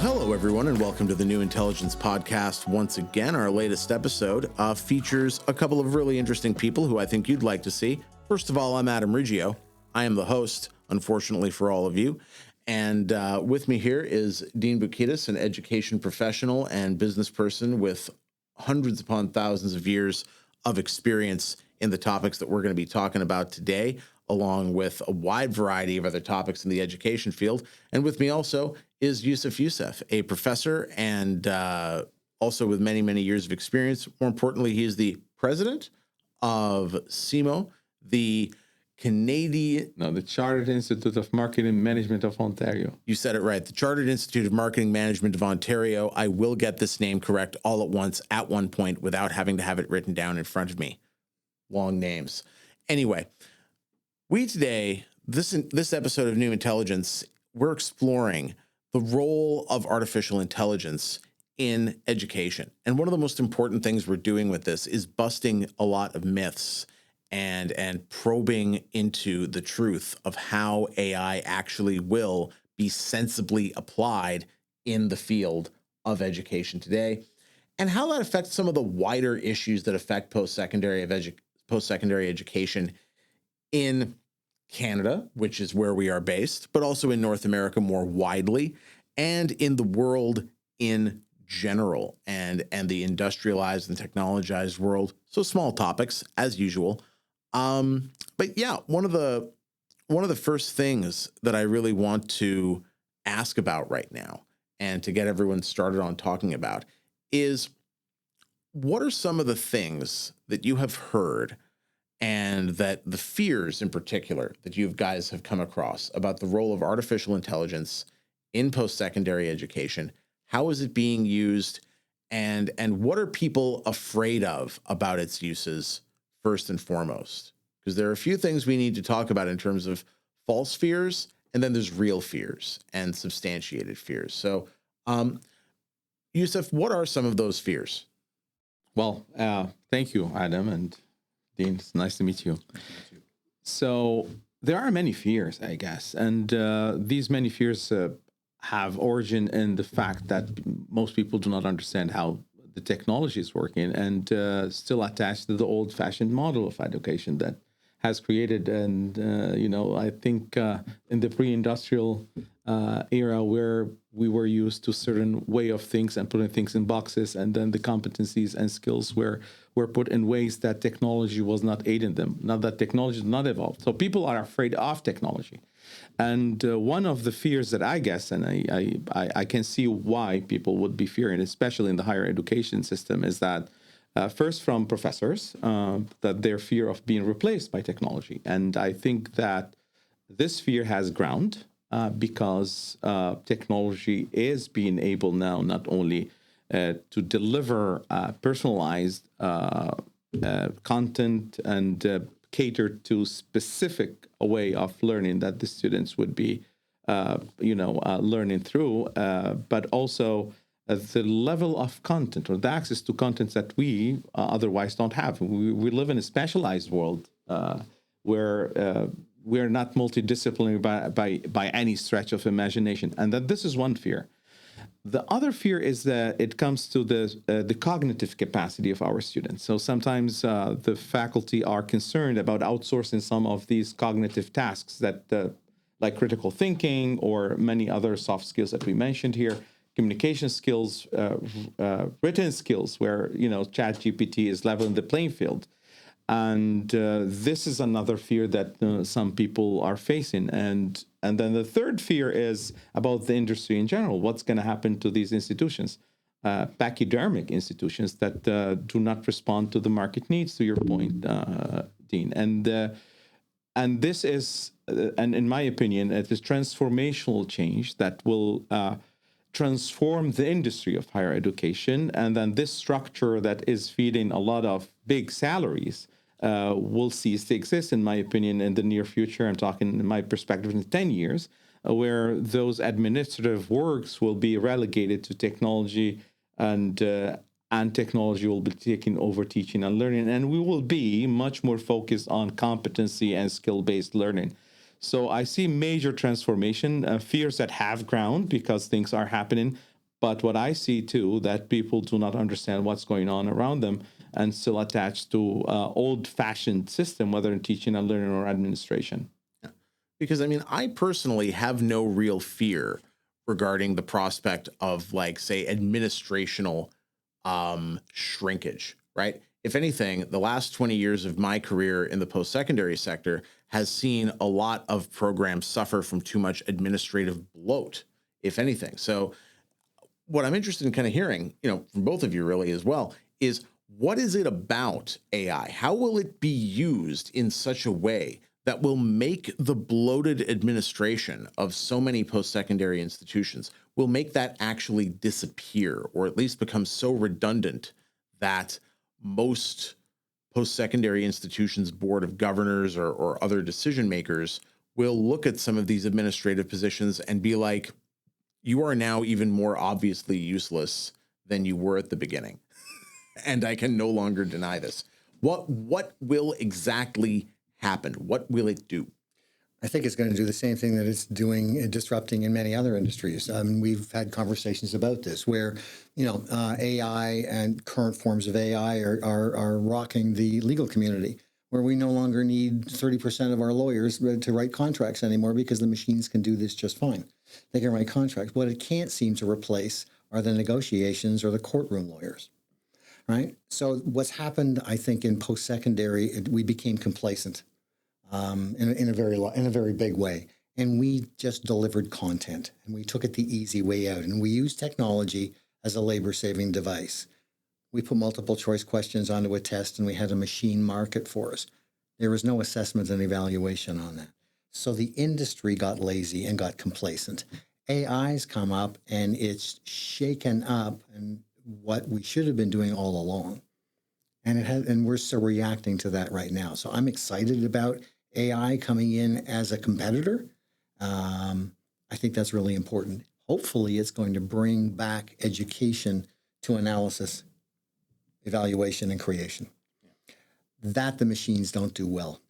Hello, everyone, and welcome to the New Intelligence Podcast. Once again, our latest episode features a couple of really interesting people who I think you'd like to see. First of all, I'm Adam Riggio. I am the host, unfortunately for all of you. And with me here is Dean Boukydis, an education professional and business person with hundreds upon thousands of years of experience in the topics that we're going to be talking about today, along with a wide variety of other topics in the education field. And with me also is Youssef Youssef, a professor and also with many, many years of experience. More importantly, he is the president of CIMMO, the Chartered Institute of Marketing Management of Ontario. You said it right. The Chartered Institute of Marketing Management of Ontario. I will get this name correct all at once at one point without having to have it written down in front of me. Long names. Anyway, we today, this episode of New Intelligence, we're exploring the role of artificial intelligence in education. And one of the most important things we're doing with this is busting a lot of myths and probing into the truth of how AI actually will be sensibly applied in the field of education today, and how that affects some of the wider issues that affect post-secondary education in Canada, which is where we are based, but also in North America more widely, and in the world in general, and the industrialized and technologized world. So small topics as usual. But yeah, one of the first things that I really want to ask about right now, and to get everyone started on talking about, is what are some of the things that you have heard and that the fears in particular that you guys have come across about the role of artificial intelligence in post-secondary education? How is it being used? And what are people afraid of about its uses first and foremost? Because there are a few things we need to talk about in terms of false fears, and then there's real fears and substantiated fears. So, Youssef, what are some of those fears? Well, thank you, Adam, and Dean. It's nice to meet you. So there are many fears, I guess, and these many fears have origin in the fact that most people do not understand how the technology is working, and still attached to the old-fashioned model of education that has created. And I think in the pre-industrial era, where we were used to a certain way of things and putting things in boxes, and then the competencies and skills were put in ways that technology was not aiding them. Now that technology is not evolved, so people are afraid of technology. And one of the fears that I guess, and I can see why people would be fearing, especially in the higher education system, is that first from professors, that their fear of being replaced by technology. And I think that this fear has ground because technology is being able now not only to deliver personalized content and cater to specific way of learning that the students would be, learning through, but also the level of content or the access to content that we otherwise don't have. We live in a specialized world where we're not multidisciplinary by any stretch of imagination, and that this is one fear. The other fear is that it comes to the cognitive capacity of our students. So sometimes the faculty are concerned about outsourcing some of these cognitive tasks that, like critical thinking or many other soft skills that we mentioned here, communication skills, written skills, where ChatGPT is leveling the playing field. And this is another fear that some people are facing. And then the third fear is about the industry in general. What's going to happen to these institutions, pachydermic institutions that do not respond to the market needs, to your point, Dean. And this is, and in my opinion, it is transformational change that will transform the industry of higher education. And then this structure that is feeding a lot of big salaries will cease to exist, in my opinion, in the near future. I'm talking, in my perspective, in 10 years, where those administrative works will be relegated to technology, and technology will be taking over teaching and learning. And we will be much more focused on competency and skill-based learning. So I see major transformation, fears that have ground because things are happening, But what I see too, that people do not understand what's going on around them and still attached to old-fashioned system, whether in teaching and learning or administration. Because I mean, I personally have no real fear regarding the prospect of, like, say, administrational shrinkage, right? If anything, the last 20 years of my career in the post-secondary sector has seen a lot of programs suffer from too much administrative bloat, if anything. So what I'm interested in kind of hearing, from both of you really as well, is what is it about AI? How will it be used in such a way that will make the bloated administration of so many post-secondary institutions, will make that actually disappear, or at least become so redundant that most post-secondary institutions, board of governors or other decision makers will look at some of these administrative positions and be like, you are now even more obviously useless than you were at the beginning. And I can no longer deny this. What will exactly happen? What will it do? I think it's going to do the same thing that it's doing and disrupting in many other industries. We've had conversations about this where, AI and current forms of AI are rocking the legal community, where we no longer need 30% of our lawyers to write contracts anymore because the machines can do this just fine. They can write contracts. What it can't seem to replace are the negotiations or the courtroom lawyers, right? So what's happened, I think, in post-secondary, we became complacent in a very big way. And we just delivered content, and we took it the easy way out. And we used technology as a labor-saving device. We put multiple choice questions onto a test, and we had a machine mark it for us. There was no assessment and evaluation on that. So the industry got lazy and got complacent. AI's come up, and it's shaken up and what we should have been doing all along. And we're still reacting to that right now. So I'm excited about AI coming in as a competitor. I think that's really important. Hopefully, it's going to bring back education to analysis, evaluation, and creation. That the machines don't do well.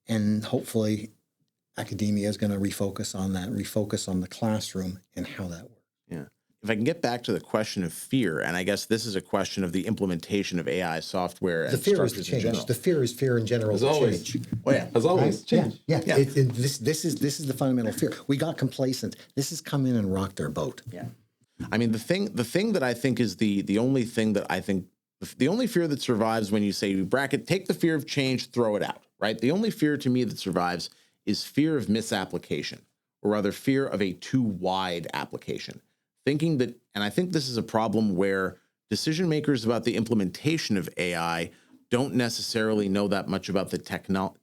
And hopefully, academia is going to refocus on that, refocus on the classroom and how that works. Yeah. If I can get back to the question of fear, and I guess this is a question of the implementation of AI software. The fear is the change. The fear is fear in general. As always. Change. Oh yeah, As always, change. Yeah. This is the fundamental fear. We got complacent. This has come in and rocked our boat. Yeah. I mean, the thing that I think is the only thing that I think, the only fear that survives when you say you bracket, take the fear of change, throw it out, right? The only fear to me that survives is fear of misapplication, or rather fear of a too wide application. Thinking that, and I think this is a problem where decision makers about the implementation of AI don't necessarily know that much about the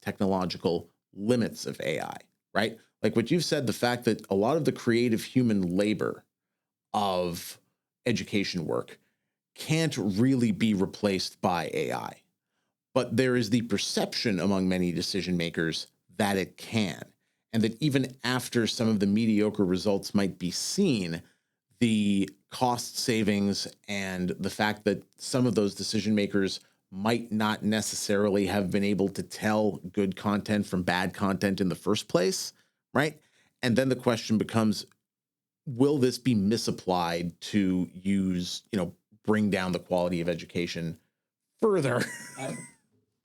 technological limits of AI, right? Like what you've said, the fact that a lot of the creative human labor of education work can't really be replaced by AI. But there is the perception among many decision makers that it can, and that even after some of the mediocre results might be seen, the cost savings and the fact that some of those decision makers might not necessarily have been able to tell good content from bad content in the first place, right? And then the question becomes, will this be misapplied to use, bring down the quality of education further?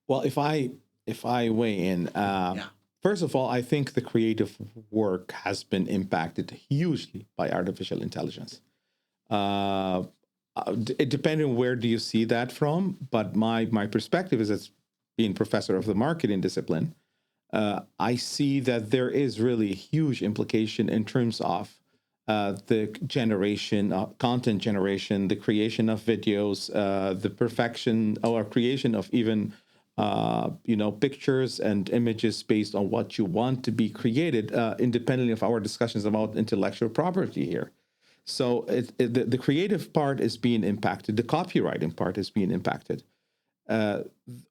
Well, if I weigh in, first of all, I think the creative work has been impacted hugely by artificial intelligence. It depends on where do you see that from, but my perspective is, as being professor of the marketing discipline, I see that there is really a huge implication in terms of the generation, content generation, the creation of videos, the perfection or creation of even pictures and images based on what you want to be created, independently of our discussions about intellectual property here. So the creative part is being impacted. The copywriting part is being impacted.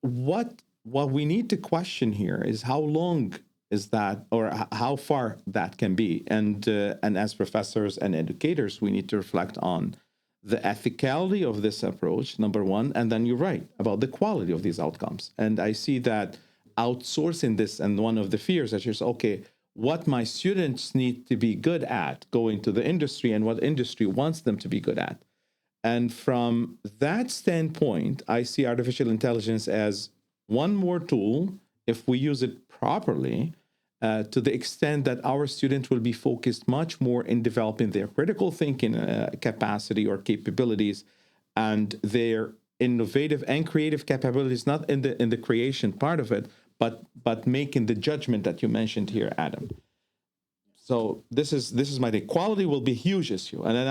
What we need to question here is how long is that, or how far that can be. And as professors and educators, we need to reflect on the ethicality of this approach, number one, and then you're right about the quality of these outcomes. And I see that outsourcing this, and one of the fears that you're saying, okay, what my students need to be good at going to the industry and what industry wants them to be good at. And from that standpoint, I see artificial intelligence as one more tool, if we use it properly, to the extent that our students will be focused much more in developing their critical thinking capacity or capabilities, and their innovative and creative capabilities, not in the creation part of it, but making the judgment that you mentioned here, Adam. So this is my thing. Quality will be a huge issue, and then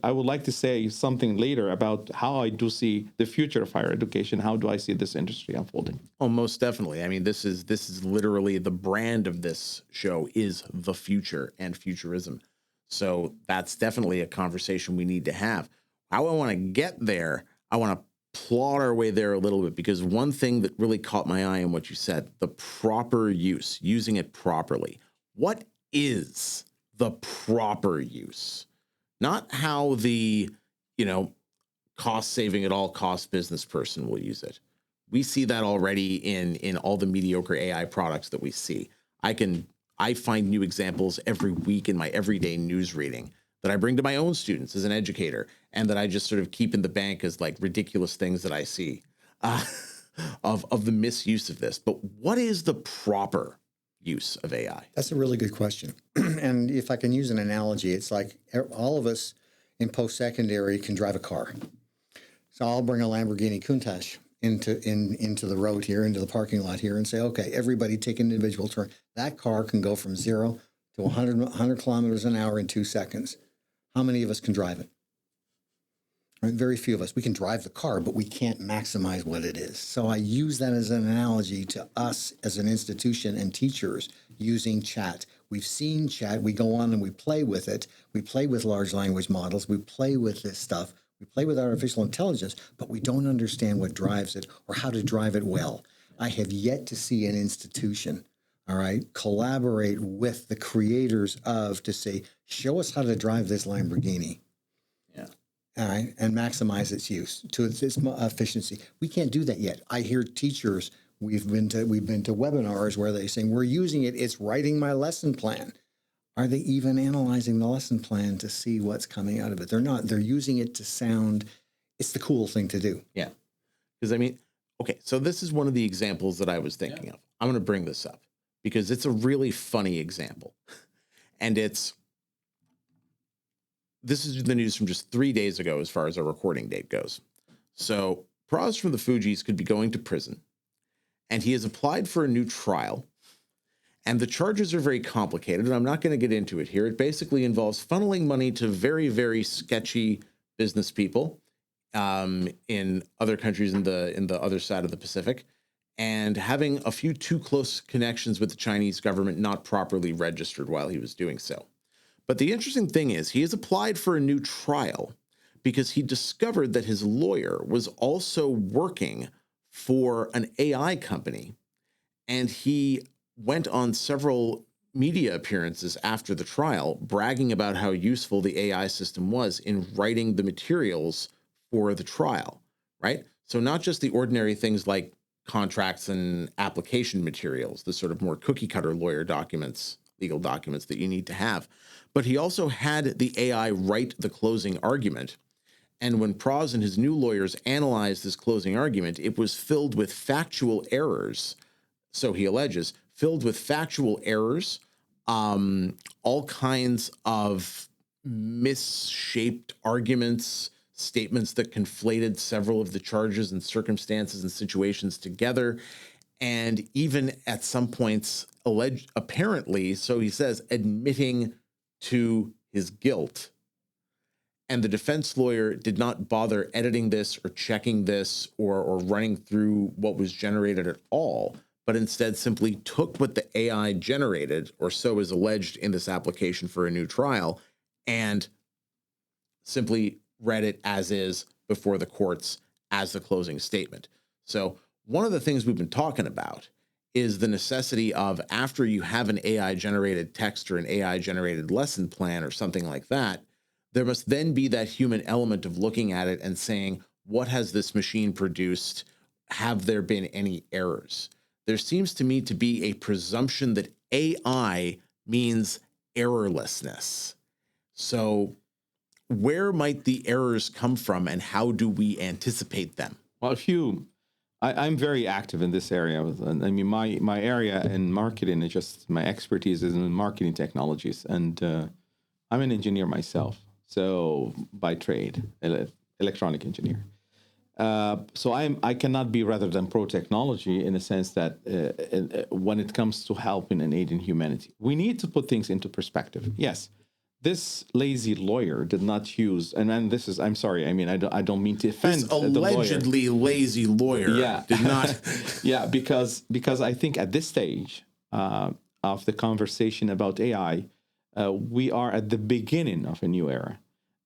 I would like to say something later about how I do see the future of higher education. How do I see this industry unfolding? Oh, most definitely. I mean, this is literally the brand of this show is the future and futurism. So that's definitely a conversation we need to have. How I want to get there, I want to plot our way there a little bit, because one thing that really caught my eye in what you said, the proper use, using it properly. What is the proper use? Not how the, cost saving at all cost business person will use it. We see that already in all the mediocre AI products that we see. I find new examples every week in my everyday news reading that I bring to my own students as an educator, and that I just sort of keep in the bank as like ridiculous things that I see of the misuse of this. But what is the proper use of AI? That's a really good question. And if I can use an analogy, it's like all of us in post-secondary can drive a car. So I'll bring a Lamborghini Countach into the road here, into the parking lot here, and say, okay, everybody take an individual turn. That car can go from 0 to 100 kilometers an hour in 2 seconds. How many of us can drive it? Right? Very few of us. We can drive the car, but we can't maximize what it is. So I use that as an analogy to us as an institution and teachers using chat. We've seen chat. We go on and we play with it. We play with large language models. We play with this stuff. We play with artificial intelligence, but we don't understand what drives it or how to drive it well. I have yet to see an institution, all right, collaborate with the creators to say, show us how to drive this Lamborghini. Yeah. All right, and maximize its use to its efficiency. We can't do that yet. I hear teachers, we've been to webinars where they're saying, we're using it, it's writing my lesson plan. Are they even analyzing the lesson plan to see what's coming out of it? They're not. They're using it to sound, it's the cool thing to do. Yeah. Because okay, so this is one of the examples that I was thinking of. I'm going to bring this up because it's a really funny example. And this is the news from just 3 days ago as far as our recording date goes. So Praz from the Fujis could be going to prison, and he has applied for a new trial. And the charges are very complicated, and I'm not going to get into it here. It basically involves funneling money to very, very sketchy business people in other countries in the other side of the Pacific, and having a few too close connections with the Chinese government not properly registered while he was doing so. But the interesting thing is he has applied for a new trial because he discovered that his lawyer was also working for an AI company, and he went on several media appearances after the trial, bragging about how useful the AI system was in writing the materials for the trial, right? So not just the ordinary things like contracts and application materials, the sort of more cookie cutter lawyer documents, legal documents that you need to have, but he also had the AI write the closing argument. And when Praz and his new lawyers analyzed this closing argument, it was filled with factual errors. So he alleges, filled with factual errors, all kinds of misshaped arguments, statements that conflated several of the charges and circumstances and situations together, and even at some points apparently, so he says, admitting to his guilt. And the defense lawyer did not bother editing this or checking this or running through what was generated at all, but instead simply took what the AI generated, or so is alleged in this application for a new trial, and simply read it as is before the courts as the closing statement. So one of the things we've been talking about is the necessity of, after you have an AI-generated text or an AI-generated lesson plan or something like that, there must then be that human element of looking at it and saying, what has this machine produced? Have there been any errors? There seems to me to be a presumption that AI means errorlessness. So where might the errors come from, and how do we anticipate them? Well, I'm very active in this area. I mean, my area in marketing is just, my expertise is in marketing technologies, and I'm an engineer myself, so by trade, electronic engineer. So I cannot be rather than pro technology in the sense that when it comes to helping and aiding humanity, we need to put things into perspective. Yes, this lazy lawyer did not use, and this is, I'm sorry, I mean, I don't mean to offend This allegedly lazy lawyer did not. Yeah, because I think at this stage of the conversation about AI, we are at the beginning of a new era.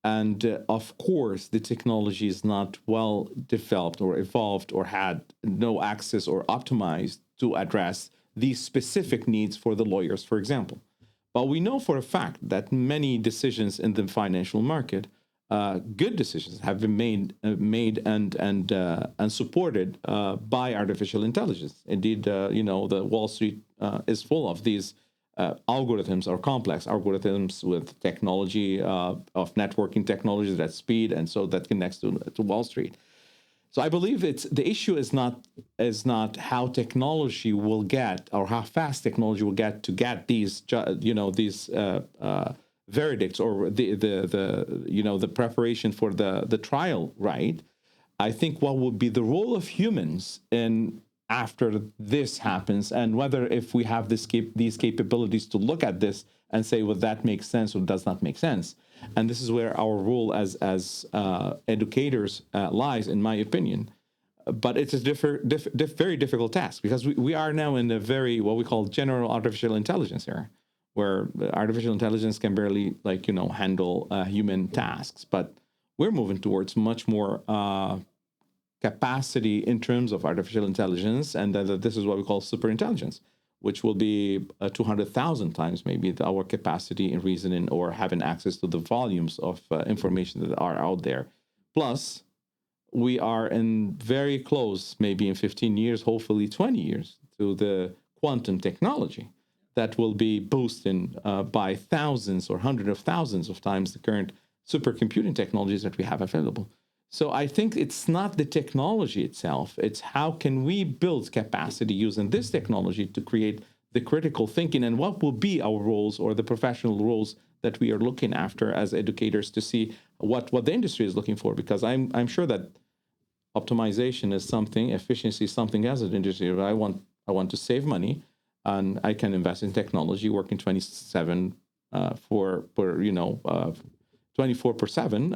And of course, the technology is not well developed or evolved or had no access or optimized to address these specific needs for the lawyers, for example. But we know for a fact that many decisions in the financial market, good decisions, have been made and supported by artificial intelligence. Indeed, the Wall Street is full of these algorithms, or complex algorithms with technology of networking technologies at speed, and so that connects to Wall Street. So I believe the issue is not how technology will get, or how fast technology will get to get these verdicts, or the preparation for the trial right. I think what would be the role of humans in after this happens, and whether if we have these capabilities to look at this and say, well, that makes sense or does not make sense. And this is where our role as educators lies, in my opinion. But it's a very difficult task, because we are now in a very, what we call general artificial intelligence era, where artificial intelligence can barely handle human tasks. But we're moving towards much more capacity in terms of artificial intelligence, and this is what we call superintelligence, which will be 200,000 times maybe our capacity in reasoning or having access to the volumes of information that are out there. Plus, we are in very close, maybe in 15 years, hopefully 20 years, to the quantum technology that will be boosting by thousands or hundreds of thousands of times the current supercomputing technologies that we have available. So I think it's not the technology itself, it's how can we build capacity using this technology to create the critical thinking, and what will be our roles, or the professional roles that we are looking after as educators, to see what the industry is looking for. Because I'm sure that optimization is something, efficiency is something as an industry. I want to save money, and I can invest in technology, working 24/7,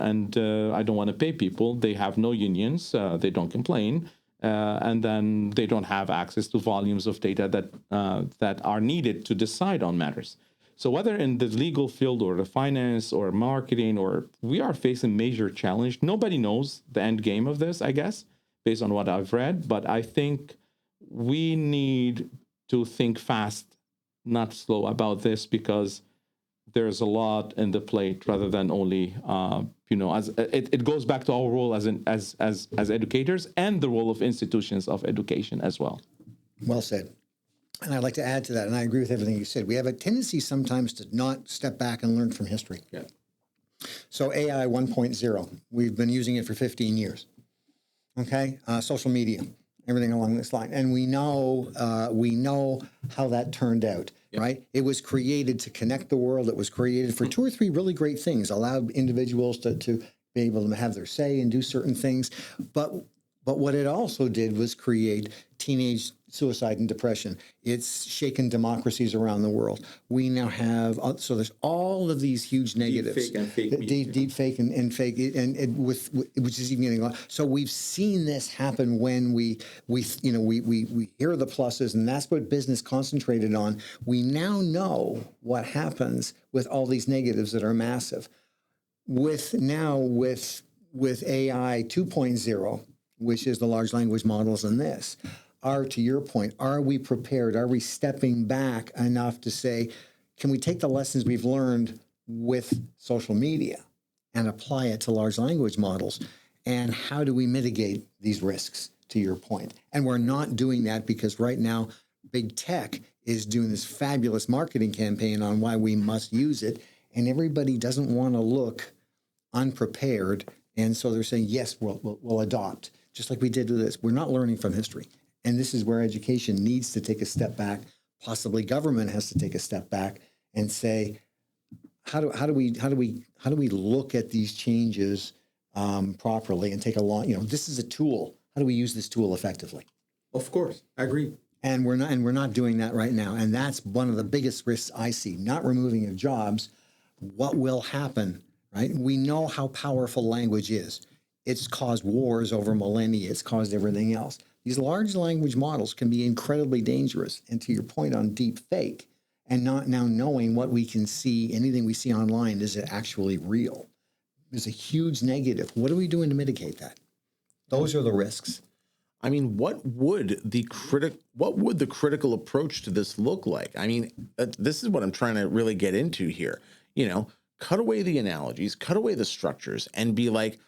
and I don't want to pay people. They have no unions, they don't complain, and then they don't have access to volumes of data that are needed to decide on matters. So whether in the legal field or the finance or marketing, we are facing major challenge. Nobody knows the end game of this, I guess, based on what I've read. But I think we need to think fast, not slow, about this, because there's a lot in the plate, rather than only, as it goes back to our role as educators, and the role of institutions of education as well. Well said. And I'd like to add to that, and I agree with everything you said. We have a tendency sometimes to not step back and learn from history. Yeah. So AI 1.0, we've been using it for 15 years. Okay, social media, everything along this line, and we know how that turned out. Yep. Right? It was created to connect the world. It was created for 2 or 3 really great things, allowed individuals to be able to have their say and do certain things. But what it also did was create teenage suicide and depression. It's shaken democracies around the world. We now have, so there's all of these huge negatives. Deep fake and fake, which is even getting a lot. So we've seen this happen when we hear the pluses, and that's what business concentrated on. We now know what happens with all these negatives that are massive. With AI 2.0, which is the large language models in this, to your point, are we prepared? Are we stepping back enough to say, can we take the lessons we've learned with social media and apply it to large language models? And how do we mitigate these risks, to your point? And we're not doing that because right now, big tech is doing this fabulous marketing campaign on why we must use it, and everybody doesn't want to look unprepared, and so they're saying, yes, we'll adopt, just like we did with this. We're not learning from history, and this is where education needs to take a step back. Possibly government has to take a step back and say, how do we look at these changes properly and take a long, this is a tool. How do we use this tool effectively? Of course, I agree. And we're not doing that right now. And that's one of the biggest risks I see, not removing of jobs. What will happen, right? We know how powerful language is. It's caused wars over millennia. It's caused everything else. These large language models can be incredibly dangerous. And to your point on deep fake, and not now knowing what we can see, anything we see online, is it actually real? There's a huge negative. What are we doing to mitigate that? Those are the risks. I mean, what would the critical approach to this look like? I mean, this is what I'm trying to really get into here. Cut away the analogies, cut away the structures, and be like,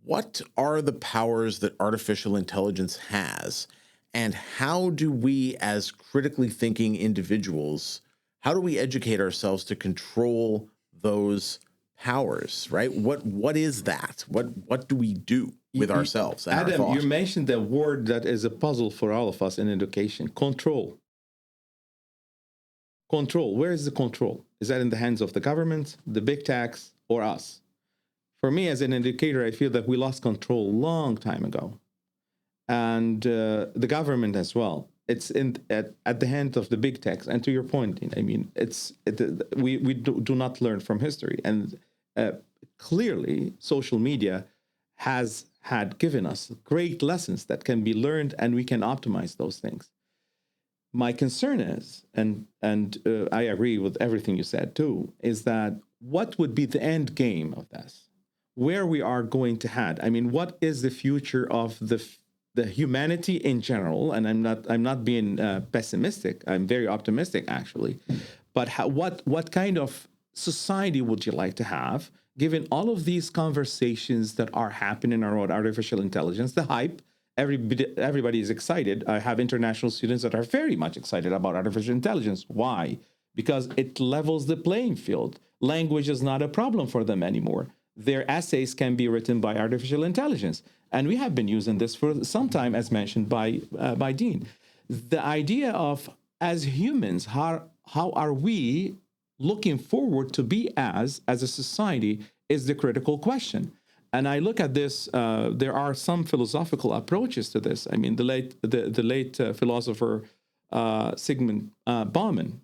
what are the powers that artificial intelligence has? And how do we, as critically thinking individuals, how do we educate ourselves to control those powers, right? What is that? What do we do with ourselves? And Adam, you mentioned the word that is a puzzle for all of us in education: control. Control. Where is the control? Is that in the hands of the government, the big techs, or us? For me, as an educator, I feel that we lost control a long time ago, and the government as well. It's at the hand of the big techs. And to your point, I mean, we do not learn from history. And clearly, social media has had given us great lessons that can be learned, and we can optimize those things. My concern is, and I agree with everything you said too, is that what would be the end game of this? Where we are going to head? I mean, what is the future of the humanity in general? And I'm not being pessimistic. I'm very optimistic, actually. But what kind of society would you like to have, given all of these conversations that are happening around artificial intelligence, the hype? Everybody is excited. I have international students that are very much excited about artificial intelligence. Why? Because it levels the playing field. Language is not a problem for them anymore. Their essays can be written by artificial intelligence. And we have been using this for some time, as mentioned by Dean. The idea of, as humans, how are we looking forward to be as a society is the critical question. And I look at this, there are some philosophical approaches to this. I mean, the late philosopher Zygmunt Bauman,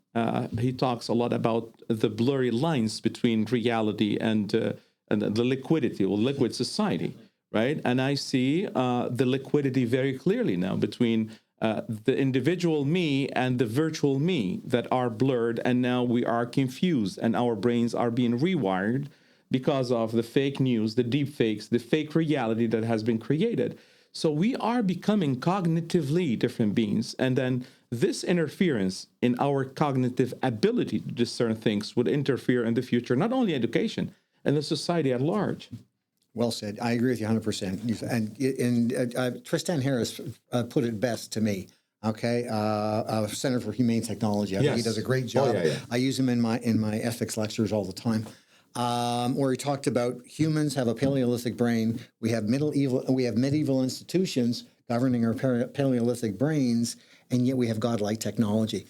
he talks a lot about the blurry lines between reality and the liquidity or liquid society, right? And I see the liquidity very clearly now between the individual me and the virtual me that are blurred, and now we are confused, and our brains are being rewired because of the fake news, the deep fakes, the fake reality that has been created. So we are becoming cognitively different beings. And then this interference in our cognitive ability to discern things would interfere in the future, not only education, and the society at large. Well said. I agree with you 100%. And Tristan Harris put it best to me. Okay, Center for Humane Technology. I think he does a great job. I use him in my ethics lectures all the time. Where he talked about humans have a Paleolithic brain. We have medieval institutions governing our Paleolithic brains, and yet we have godlike technology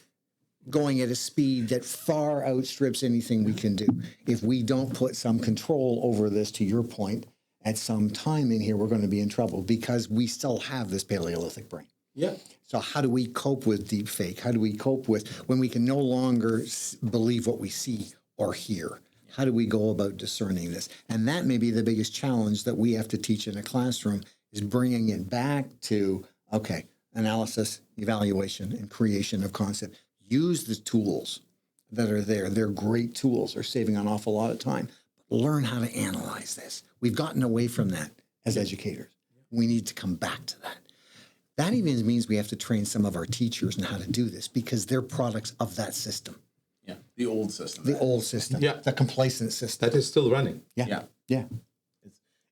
going at a speed that far outstrips anything we can do. If we don't put some control over this, to your point, at some time in here, we're going to be in trouble because we still have this Paleolithic brain. Yeah. So how do we cope with deep fake? How do we cope with when we can no longer believe what we see or hear? How do we go about discerning this? And that may be the biggest challenge that we have to teach in a classroom, is bringing it back to, okay, analysis, evaluation, and creation of concept. Use the tools that are there. They're great tools. They're saving an awful lot of time. But learn how to analyze this. We've gotten away from that as educators. We need to come back to that. That even means we have to train some of our teachers in how to do this because they're products of that system. Yeah, the old system. The old system. Yeah. The complacent system. That is still running. Yeah.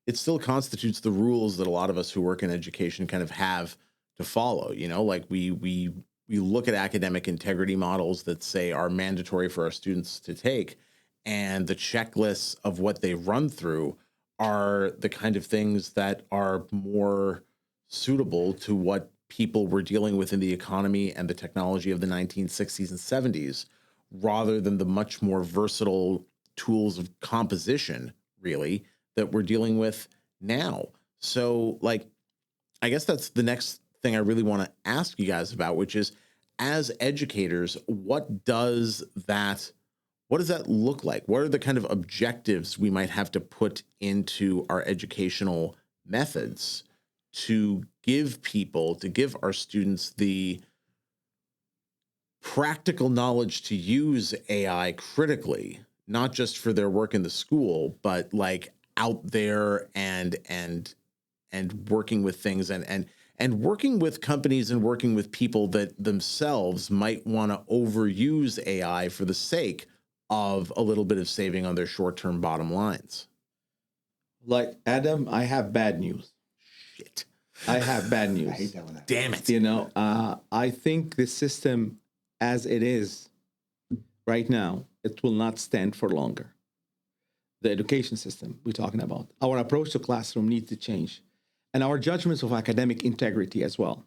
It still constitutes the rules that a lot of us who work in education kind of have to follow. Like we we look at academic integrity models that say are mandatory for our students to take, and the checklists of what they run through are the kind of things that are more suitable to what people were dealing with in the economy and the technology of the 1960s and 70s, rather than the much more versatile tools of composition, really, that we're dealing with now. So, like, I guess that's the next thing I really want to ask you guys about, which is, as educators, what does that look like? What are the kind of objectives we might have to put into our educational methods to give our students the practical knowledge to use AI critically, not just for their work in the school, but like out there and working with things and working with companies and working with people that themselves might want to overuse AI for the sake of a little bit of saving on their short-term bottom lines. Like, Adam, I have bad news. Shit. I have bad news. I hate that one. Damn it. You know, I think the system as it is right now, it will not stand for longer. The education system we're talking about, our approach to classroom needs to change, and our judgments of academic integrity as well.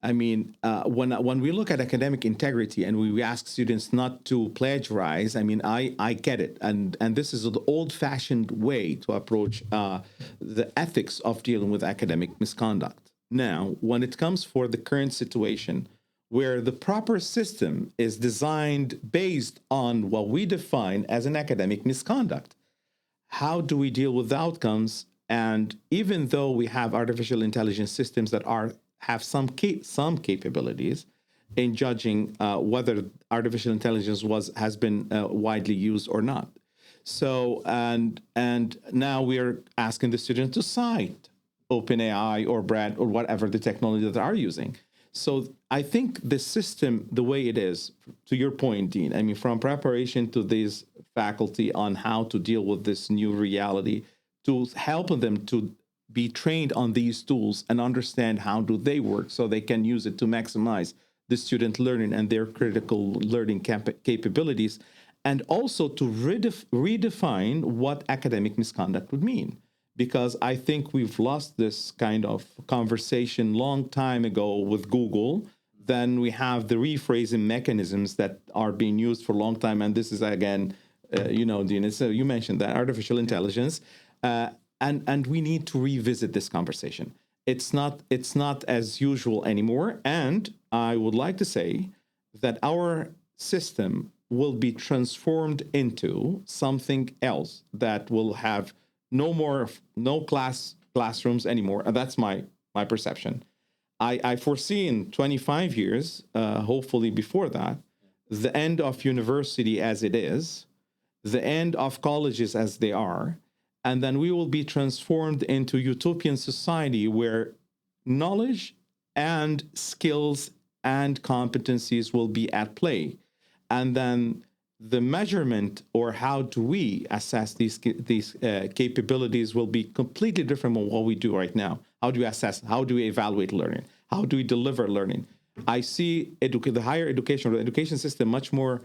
I mean, when we look at academic integrity and we ask students not to plagiarize, I mean, I get it. And this is an old-fashioned way to approach the ethics of dealing with academic misconduct. Now, when it comes for the current situation where the proper system is designed based on what we define as an academic misconduct, how do we deal with the outcomes? And even though we have artificial intelligence systems that have some capabilities in judging whether artificial intelligence has been widely used or not. So and now we are asking the students to cite OpenAI or Brad or whatever the technology that they are using. So I think the system, the way it is, to your point, Dean, I mean, from preparation to this faculty on how to deal with this new reality, to help them to be trained on these tools and understand how do they work so they can use it to maximize the student learning and their critical learning capabilities, and also to redefine what academic misconduct would mean. Because I think we've lost this kind of conversation long time ago with Google. Then we have the rephrasing mechanisms that are being used for a long time. And this is, again, Dean, so you mentioned that artificial intelligence. And we need to revisit this conversation. It's not as usual anymore. And I would like to say that our system will be transformed into something else that will have no classrooms anymore. And that's my perception. I foresee in 25 years, hopefully before that, the end of university as it is, the end of colleges as they are, and then we will be transformed into utopian society where knowledge and skills and competencies will be at play. And then the measurement, or how do we assess these capabilities, will be completely different from what we do right now. How do we assess? How do we evaluate learning? How do we deliver learning? I see the higher education, or the education system, much more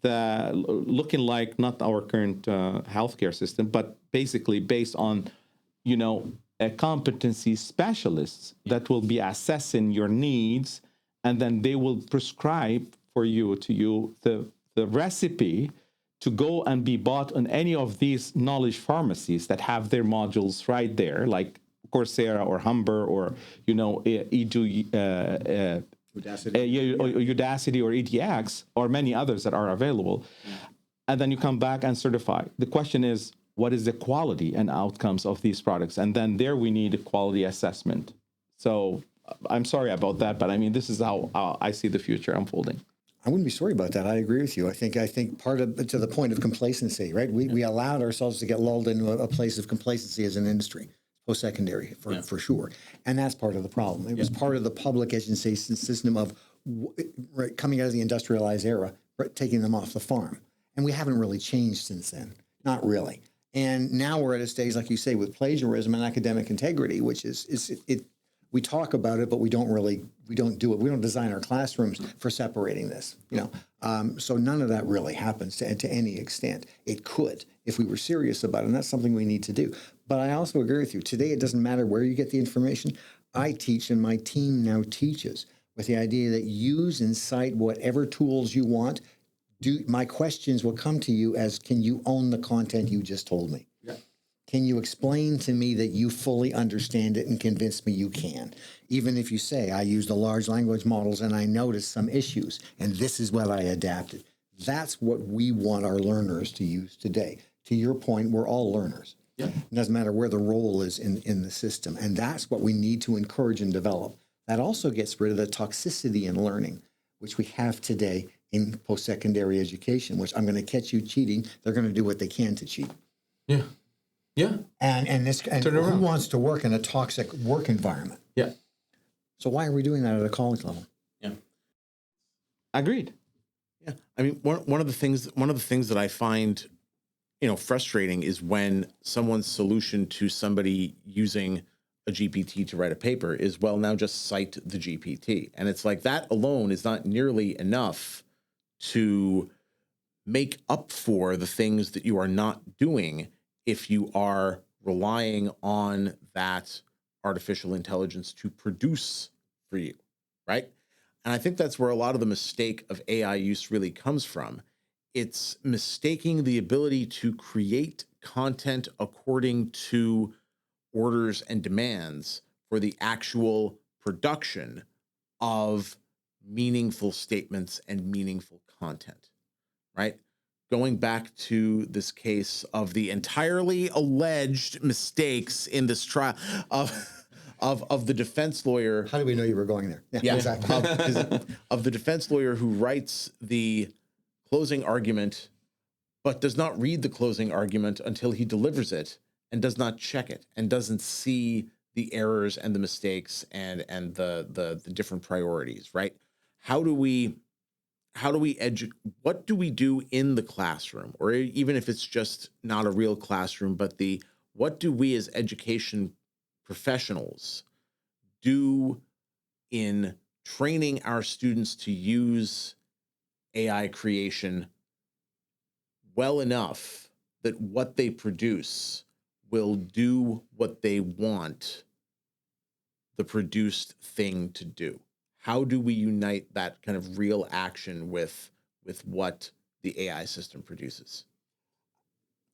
looking like not our current healthcare system, but basically based on, a competency specialists that will be assessing your needs, and then they will prescribe for you the recipe to go and be bought on any of these knowledge pharmacies that have their modules right there, like Coursera or Humber or Udacity or EDX or many others that are available. Yeah. And then you come back and certify. The question is, what is the quality and outcomes of these products? And then there we need a quality assessment. So I'm sorry about that, but I mean, this is how I see the future unfolding. I wouldn't be sorry about that. I agree with you. I think part of, to the point of complacency, right? We allowed ourselves to get lulled into a place of complacency as an industry, post-secondary for sure. And that's part of the problem. It was part of the public education system of coming out of the industrialized era, taking them off the farm. And we haven't really changed since then. Not really. And now we're at a stage, like you say, with plagiarism and academic integrity, which is we talk about it, but we don't do it. We don't design our classrooms for separating this, so none of that really happens to any extent. It could if we were serious about it, and that's something we need to do. But I also agree with you. Today, it doesn't matter where you get the information. I teach, and my team now teaches with the idea that use and cite whatever tools you want. My questions will come to you as, can you own the content you just told me? Yeah. Can you explain to me that you fully understand it and convince me you can? Even if you say, I used the large language models and I noticed some issues, and this is what I adapted. That's what we want our learners to use today. To your point, we're all learners. Yeah. It doesn't matter where the role is in the system. And that's what we need to encourage and develop. That also gets rid of the toxicity in learning, which we have today in post-secondary education, which I'm going to catch you cheating. They're going to do what they can to cheat. Yeah. Yeah. And who wants to work in a toxic work environment? Yeah. So why are we doing that at a college level? Yeah. Agreed. Yeah. I mean, one of the things that I find, frustrating is when someone's solution to somebody using a GPT to write a paper is, well, now just cite the GPT. And it's like, that alone is not nearly enough to make up for the things that you are not doing if you are relying on that artificial intelligence to produce for you, right? And I think that's where a lot of the mistake of AI use really comes from. It's mistaking the ability to create content according to orders and demands for the actual production of meaningful statements and meaningful content, right? Going back to this case of the entirely alleged mistakes in this trial of the defense lawyer. How do we know you were going there? Yeah. Exactly. Of the defense lawyer who writes the closing argument, but does not read the closing argument until he delivers it, and does not check it, and doesn't see the errors and the mistakes and the different priorities, right? What do we do in the classroom, or even if it's just not a real classroom, but what do we as education professionals do in training our students to use AI creation well enough that what they produce will do what they want the produced thing to do? How do we unite that kind of real action with what the AI system produces?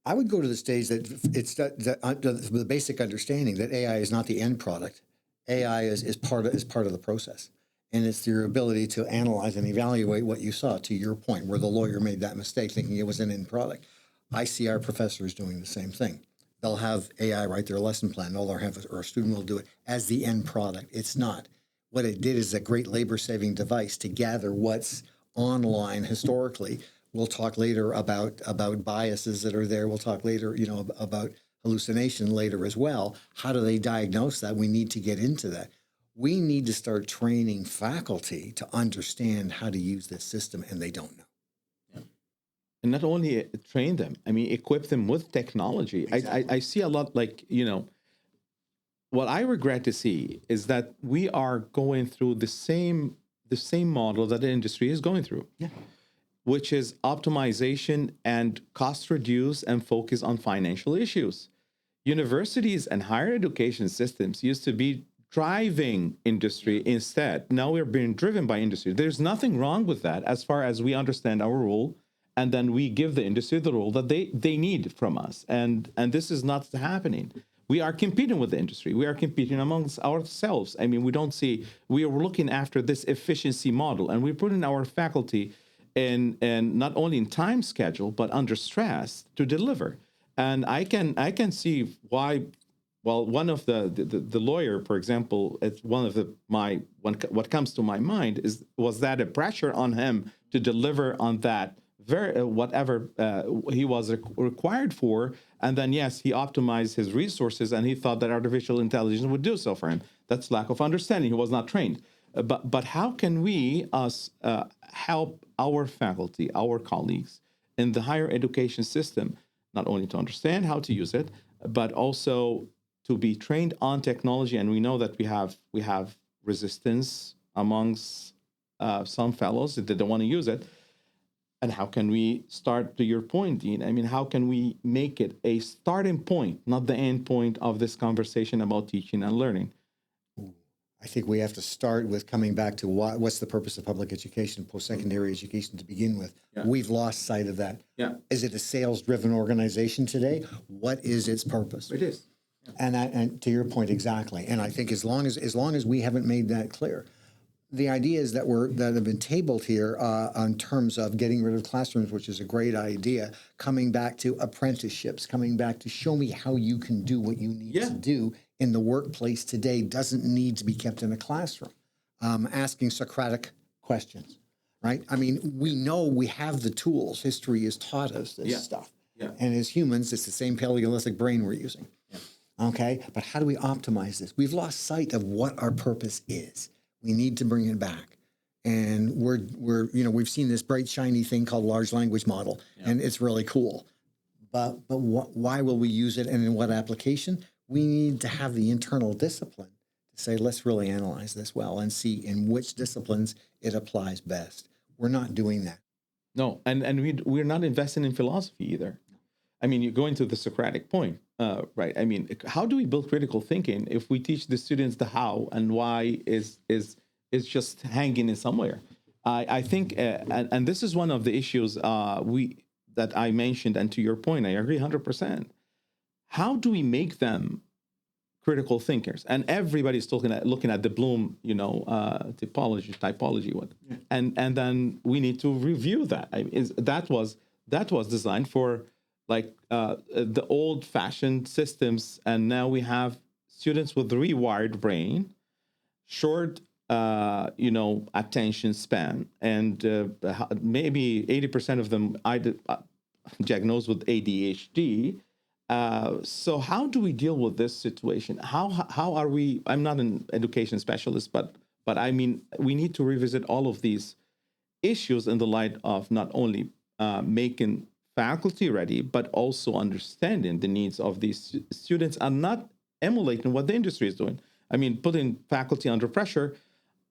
I would go to the stage that it's the basic understanding that AI is not the end product. AI is part of the process, and it's your ability to analyze and evaluate what you saw. To your point, where the lawyer made that mistake, thinking it was an end product. I see our professors doing the same thing. They'll have AI write their lesson plan. All they'll have, or a student will do it as the end product. It's not. What it did is a great labor-saving device to gather what's online historically. We'll talk later about biases that are there. We'll talk later, about hallucination later as well. How do they diagnose that? We need to get into that. We need to start training faculty to understand how to use this system, and they don't know. And not only train them, equip them with technology. Exactly. I see a lot, what I regret to see is that we are going through the same model that the industry is going through. Yeah. Which is optimization and cost reduce and focus on financial issues. Universities and higher education systems used to be driving industry instead. Now we're being driven by industry. There's nothing wrong with that as far as we understand our role, and then we give the industry the role that they need from us. And this is not happening. We are competing with the industry. We are competing amongst ourselves. We are looking after this efficiency model, and we're putting our faculty and not only in time schedule, but under stress to deliver. And I can see why. Well, one of the lawyer, for example, it's what comes to my mind was that a pressure on him to deliver on that whatever he was required for, and then yes, he optimized his resources, and he thought that artificial intelligence would do so for him. That's lack of understanding. He was not trained. But how can we help our faculty, our colleagues in the higher education system, not only to understand how to use it, but also to be trained on technology, and we know that we have resistance amongst some fellows that they don't want to use it. And how can we start, to your point, Dean? I mean, how can we make it a starting point, not the end point of this conversation about teaching and learning? I think we have to start with coming back to what's the purpose of public education, post-secondary education to begin with. Yeah. We've lost sight of that. Yeah. Is it a sales-driven organization today? What is its purpose? It is. And to your point, exactly. And I think as long as we haven't made that clear, the ideas that have been tabled here on terms of getting rid of classrooms, which is a great idea, coming back to apprenticeships, coming back to show me how you can do what you need to do in the workplace today doesn't need to be kept in a classroom. Asking Socratic questions, right? I mean, we know we have the tools. History has taught us this stuff. Yeah. And as humans, it's the same Paleolithic brain we're using. Yeah. Okay? But how do we optimize this? We've lost sight of what our purpose is. We need to bring it back. And we've seen this bright, shiny thing called large language model, and it's really cool. But why will we use it, and in what application? We need to have the internal discipline to say, let's really analyze this well and see in which disciplines it applies best. We're not doing that. No, and we're not investing in philosophy either. I mean, you're going to the Socratic point, right? I mean, how do we build critical thinking if we teach the students the how and why is just hanging in somewhere? I think, and this is one of the issues that I mentioned, and to your point, I agree 100%. How do we make them critical thinkers? And everybody's looking at the Bloom, typology one, and then we need to review that. I mean, that was designed for like the old-fashioned systems, and now we have students with rewired brain, short, attention span, and maybe 80% of them diagnosed with ADHD. So how do we deal with this situation? How are we? I'm not an education specialist, but I mean, we need to revisit all of these issues in the light of not only making faculty ready, but also understanding the needs of these students and not emulating what the industry is doing. I mean, putting faculty under pressure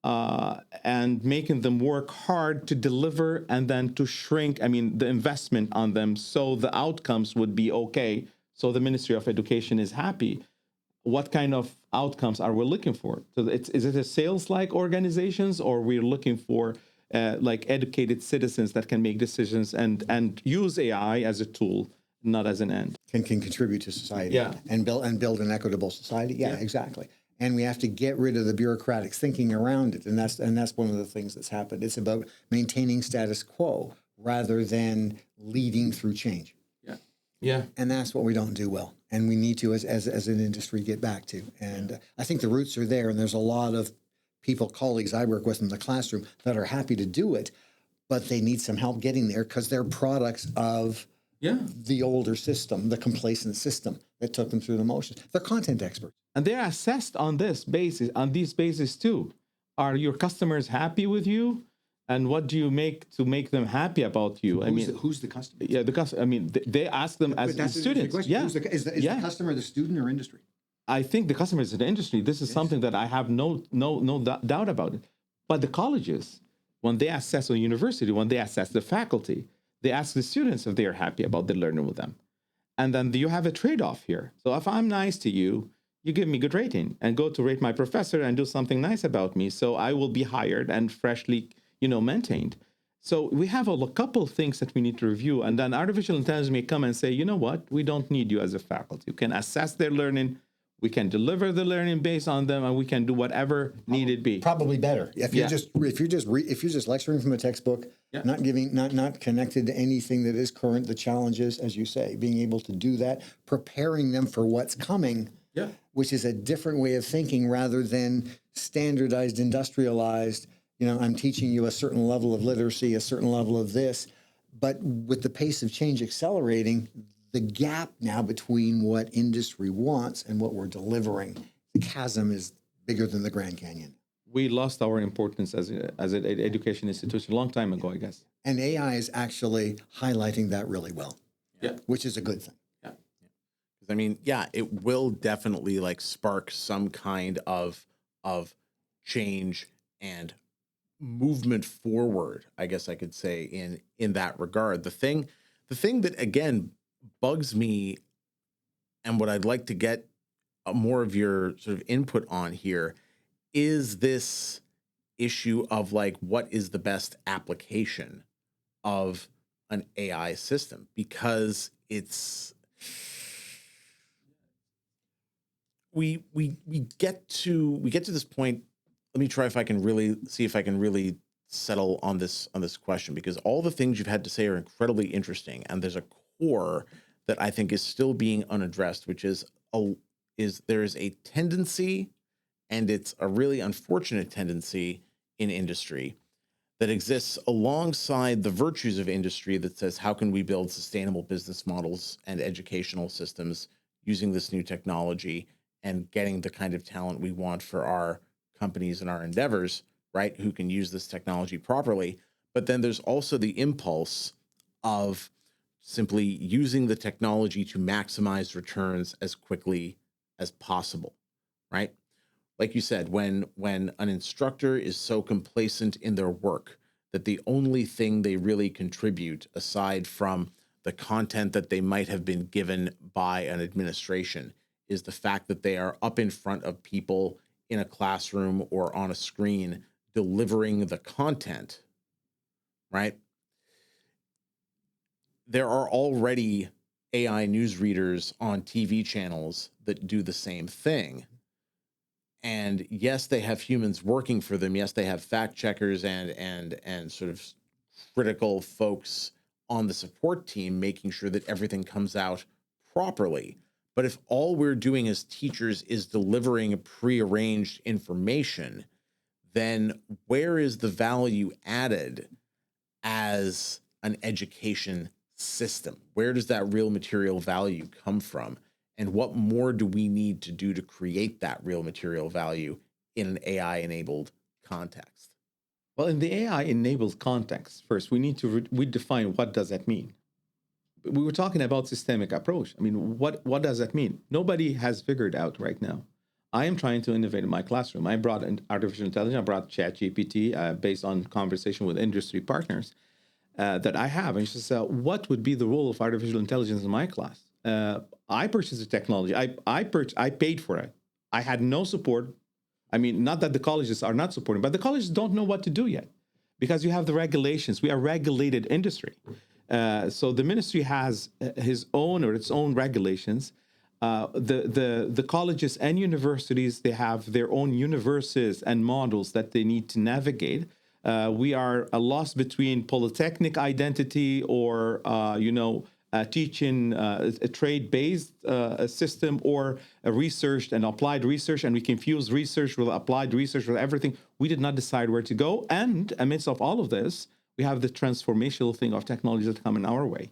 and making them work hard to deliver and then to shrink, I mean, the investment on them so the outcomes would be okay, so the Ministry of Education is happy. What kind of outcomes are we looking for? So is it a sales-like organizations, or we're looking for like educated citizens that can make decisions and use AI as a tool, not as an end? Can contribute to society, and build an equitable society. Yeah, exactly. And we have to get rid of the bureaucratic thinking around it, and that's one of the things that's happened. It's about maintaining status quo rather than leading through change. Yeah. And that's what we don't do well, and we need to, as an industry, get back to. And I think the roots are there, and there's a lot of colleagues I work with in the classroom that are happy to do it, but they need some help getting there because they're products of the older system, the complacent system that took them through the motions. They're content experts. And they're assessed on these bases too. Are your customers happy with you? And what do you make to make them happy about you? Who's the customer? Yeah, the customer. I mean, they ask them as students. Yeah, is the customer the student or industry? I think the customer is the industry. This is something that I have no doubt about it. But the colleges, when they assess a university, when they assess the faculty, they ask the students if they are happy about the learning with them. And then you have a trade-off here. So if I'm nice to you, you give me good rating and go to rate my professor and do something nice about me. So I will be hired and freshly, maintained. So we have a couple of things that we need to review. And then artificial intelligence may come and say, you know what, we don't need you as a faculty. You can assess their learning. We can deliver the learning based on them, and we can do whatever needed be. Probably better if you're just lecturing from a textbook, not connected to anything that is current. The challenges, as you say, being able to do that, preparing them for what's coming, which is a different way of thinking rather than standardized, industrialized. I'm teaching you a certain level of literacy, a certain level of this, but with the pace of change accelerating, the gap now between what industry wants and what we're delivering, the chasm is bigger than the Grand Canyon. We lost our importance as an education institution a long time ago, I guess. And AI is actually highlighting that really well, which is a good thing. I mean, yeah, it will definitely like spark some kind of change and movement forward, I guess I could say in that regard. The thing that again bugs me, and what I'd like to get more of your sort of input on here, is this issue of like what is the best application of an AI system, because we get to this point. Let me try if I can really see if I can really settle on this question, because all the things you've had to say are incredibly interesting, and there's a core that I think is still being unaddressed, which is there is a tendency, and it's a really unfortunate tendency in industry, that exists alongside the virtues of industry, that says, how can we build sustainable business models and educational systems using this new technology and getting the kind of talent we want for our companies and our endeavors, right? Who can use this technology properly. But then there's also the impulse of simply using the technology to maximize returns as quickly as possible, right? Like you said, when an instructor is so complacent in their work that the only thing they really contribute, aside from the content that they might have been given by an administration, is the fact that they are up in front of people in a classroom or on a screen delivering the content, right? There are already AI newsreaders on TV channels that do the same thing. And yes, they have humans working for them. Yes, they have fact checkers and sort of critical folks on the support team making sure that everything comes out properly. But if all we're doing as teachers is delivering prearranged information, then where is the value added as an education system? Where does that real material value come from? And what more do we need to do to create that real material value in an AI-enabled context? Well, in the AI-enabled context, first, we need to redefine what does that mean. We were talking about systemic approach. I mean, what does that mean? Nobody has figured out right now. I am trying to innovate in my classroom. I brought in artificial intelligence. I brought ChatGPT based on conversation with industry partners that I have. And she said, what would be the role of artificial intelligence in my class? I purchased the technology. I paid for it. I had no support. I mean, not that the colleges are not supporting, but the colleges don't know what to do yet, because you have the regulations. We are regulated industry. So the ministry has its own regulations. The colleges and universities, they have their own universes and models that they need to navigate. We are lost between polytechnic identity or teaching a trade-based system, or a research and applied research, and we confuse research with applied research with everything. We did not decide where to go, and amidst of all of this, we have the transformational thing of technology that's coming our way.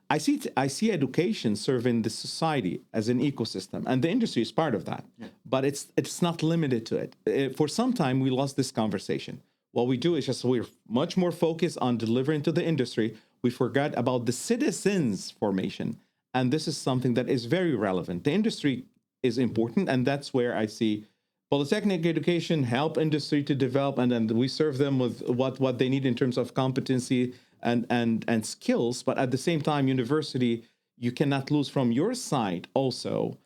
I see education serving the society as an ecosystem, and the industry is part of that. Yeah. But it's not limited to it. For some time, we lost this conversation. What we do is just we're much more focused on delivering to the industry. We forgot about the citizens' formation, and this is something that is very relevant. The industry is important, and that's where I see polytechnic education help industry to develop, and then we serve them with what they need in terms of competency and skills. But at the same time, university, you cannot lose from your side also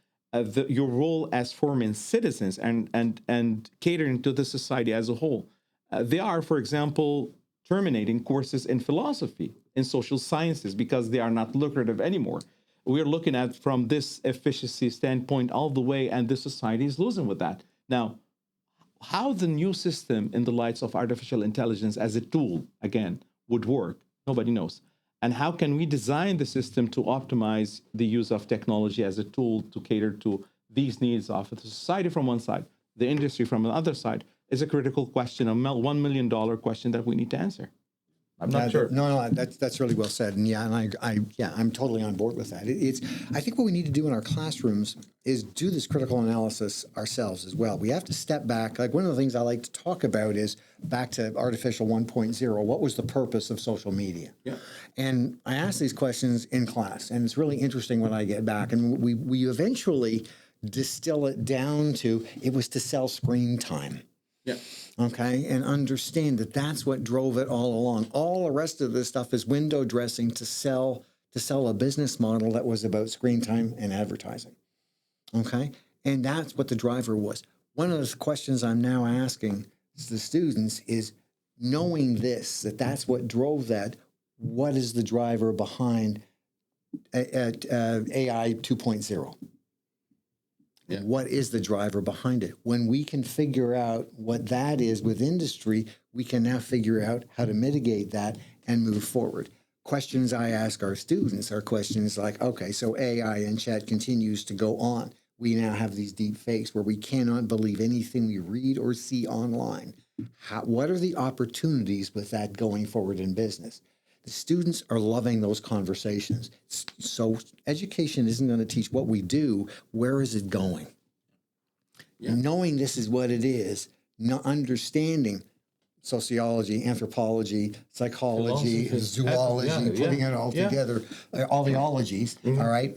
your role as forming citizens and catering to the society as a whole. They are, for example, terminating courses in philosophy, in social sciences, because they are not lucrative anymore. We're looking at from this efficiency standpoint all the way, and the society is losing with that. Now, how the new system in the lights of artificial intelligence as a tool, again, would work, nobody knows. And how can we design the system to optimize the use of technology as a tool to cater to these needs of the society from one side, the industry from the other side, is a critical question, a $1 million question that we need to answer. I'm not sure. No, that's really well said, and I'm totally on board with that. I think what we need to do in our classrooms is do this critical analysis ourselves as well. We have to step back. Like one of the things I like to talk about is back to artificial 1.0. What was the purpose of social media? Yeah. And I ask these questions in class, and it's really interesting when I get back, and we eventually distill it down to it was to sell screen time. Yeah. Okay, and understand that that's what drove it all along. All the rest of this stuff is window dressing to sell a business model that was about screen time and advertising. Okay, and that's what the driver was. One of the questions I'm now asking the students is, knowing this, that's what drove that, what is the driver behind AI 2.0? Yeah. What is the driver behind it? When we can figure out what that is with industry, we can now figure out how to mitigate that and move forward. Questions I ask our students are questions like, okay, so AI and chat continues to go on. We now have these deep fakes where we cannot believe anything we read or see online. What are the opportunities with that going forward in business? The students are loving those conversations. So education isn't going to teach what we do. Where is it going? Yeah. Knowing this is what it is, not understanding sociology, anthropology, psychology, zoology, putting it all together, all the ologies, all right?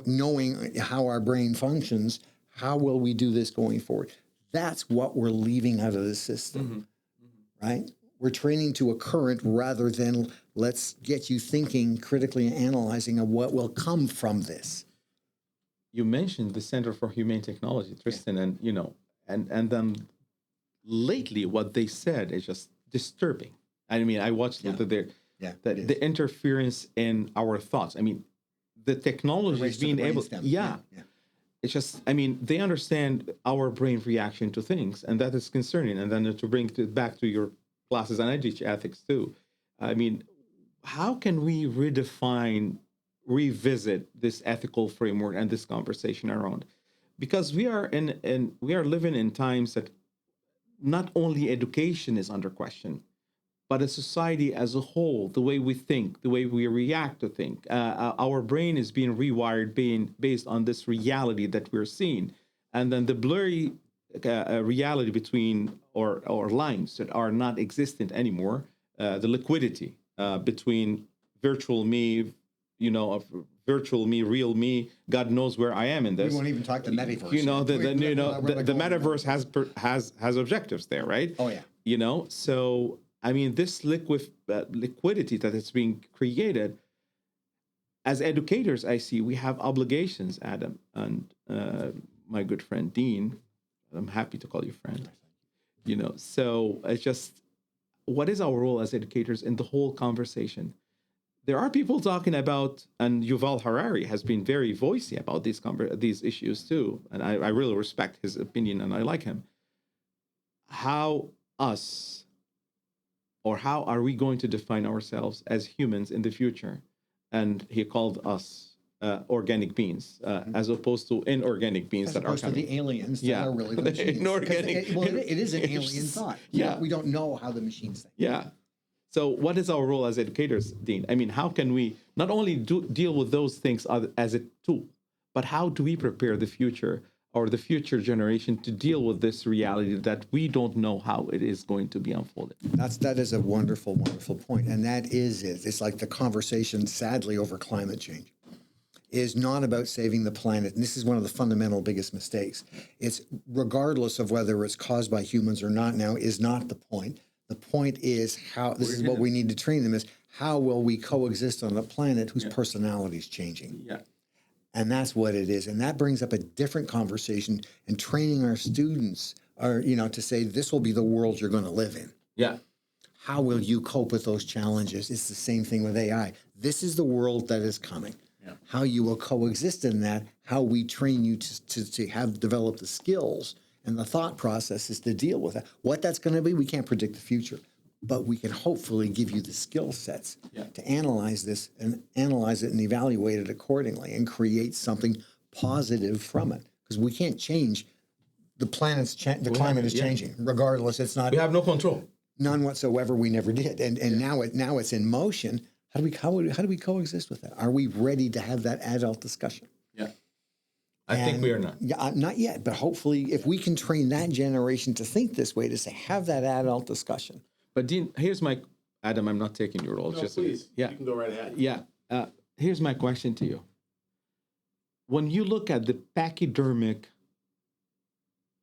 Knowing how our brain functions, how will we do this going forward? That's what we're leaving out of the system, right? We're training to a current rather than let's get you thinking critically and analyzing of what will come from this. You mentioned the Center for Humane Technology, Tristan, and and then lately what they said is just disturbing. I mean, I watched the interference in our thoughts. I mean, the technology is being able, it's just, I mean, they understand our brain reaction to things, and that is concerning. And then to bring it back to your classes, and I teach ethics too. I mean, how can we revisit this ethical framework and this conversation around? Because we are living in times that not only education is under question, but a society as a whole, the way we think, the way we react to things, our brain is being rewired, based on this reality that we're seeing, and then the blurry reality between or lines that are not existent anymore, the liquidity between virtual me, virtual me, real me. God knows where I am in this. We won't even talk the metaverse. The metaverse has objectives there, right? Oh yeah. So I mean, this liquidity that is being created. As educators, I see we have obligations, Adam, and my good friend Dean. I'm happy to call you friend. So it's just, what is our role as educators in the whole conversation? There are people talking about, and Yuval Harari has been very voicey about these issues too, and I really respect his opinion and I like him. How are we going to define ourselves as humans in the future? And he called us organic beings, as opposed to inorganic beings as that are coming. To the aliens that are really the machines. Inorganic. It is an alien thought. Yeah. We don't know how the machines think. Yeah. So what is our role as educators, Dean? I mean, how can we not only deal with those things as a tool, but how do we prepare the future or the future generation to deal with this reality that we don't know how it is going to be unfolded? That is a wonderful, wonderful point. And that is it. It's like the conversation, sadly, over climate change is not about saving the planet. And this is one of the fundamental biggest mistakes. It's regardless of whether it's caused by humans or not now is not the point. The point is what we need to train them is how will we coexist on a planet whose personality is changing? Yeah. And that's what it is. And that brings up a different conversation, and training our students to say, this will be the world you're going to live in. Yeah. How will you cope with those challenges? It's the same thing with AI. This is the world that is coming. Yeah. How you will coexist in that, how we train you to have developed the skills and the thought processes to deal with that. What that's going to be, we can't predict the future, but we can hopefully give you the skill sets to analyze this and analyze it and evaluate it accordingly and create something positive from it. Because we can't change the planet's the climate is changing. Regardless, it's not. We have no control. None whatsoever. We never did, and now it's in motion. How do we coexist with that? Are we ready to have that adult discussion? Yeah. I think we are not. Yeah, not yet, but hopefully, if we can train that generation to think this way, to say, have that adult discussion. But Dean, here's my, Adam, I'm not taking your role. No, please. Yeah. You can go right ahead. Yeah. Here's my question to you. When you look at the pachydermic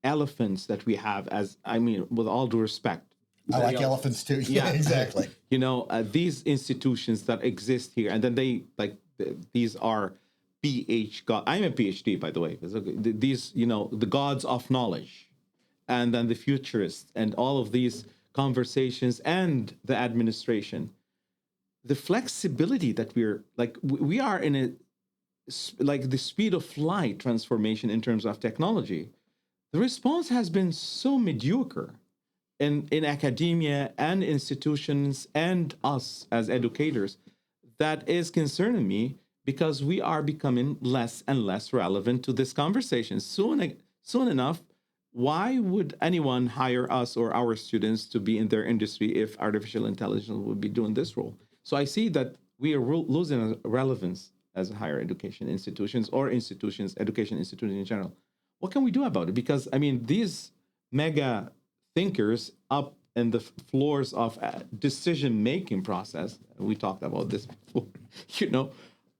elephants that we have, with all due respect, I like elephants too. Yeah, exactly. These institutions that exist here, and then these are I'm a PhD, by the way. These, the gods of knowledge, and then the futurists, and all of these conversations, and the administration, the flexibility that we are in the speed of light transformation in terms of technology. The response has been so mediocre in academia and institutions and us as educators, that is concerning me, because we are becoming less and less relevant to this conversation. Soon enough, why would anyone hire us or our students to be in their industry if artificial intelligence would be doing this role? So I see that we are losing relevance as higher education institutions or education institutions in general. What can we do about it? Because, these mega thinkers up in the floors of decision-making process, we talked about this before,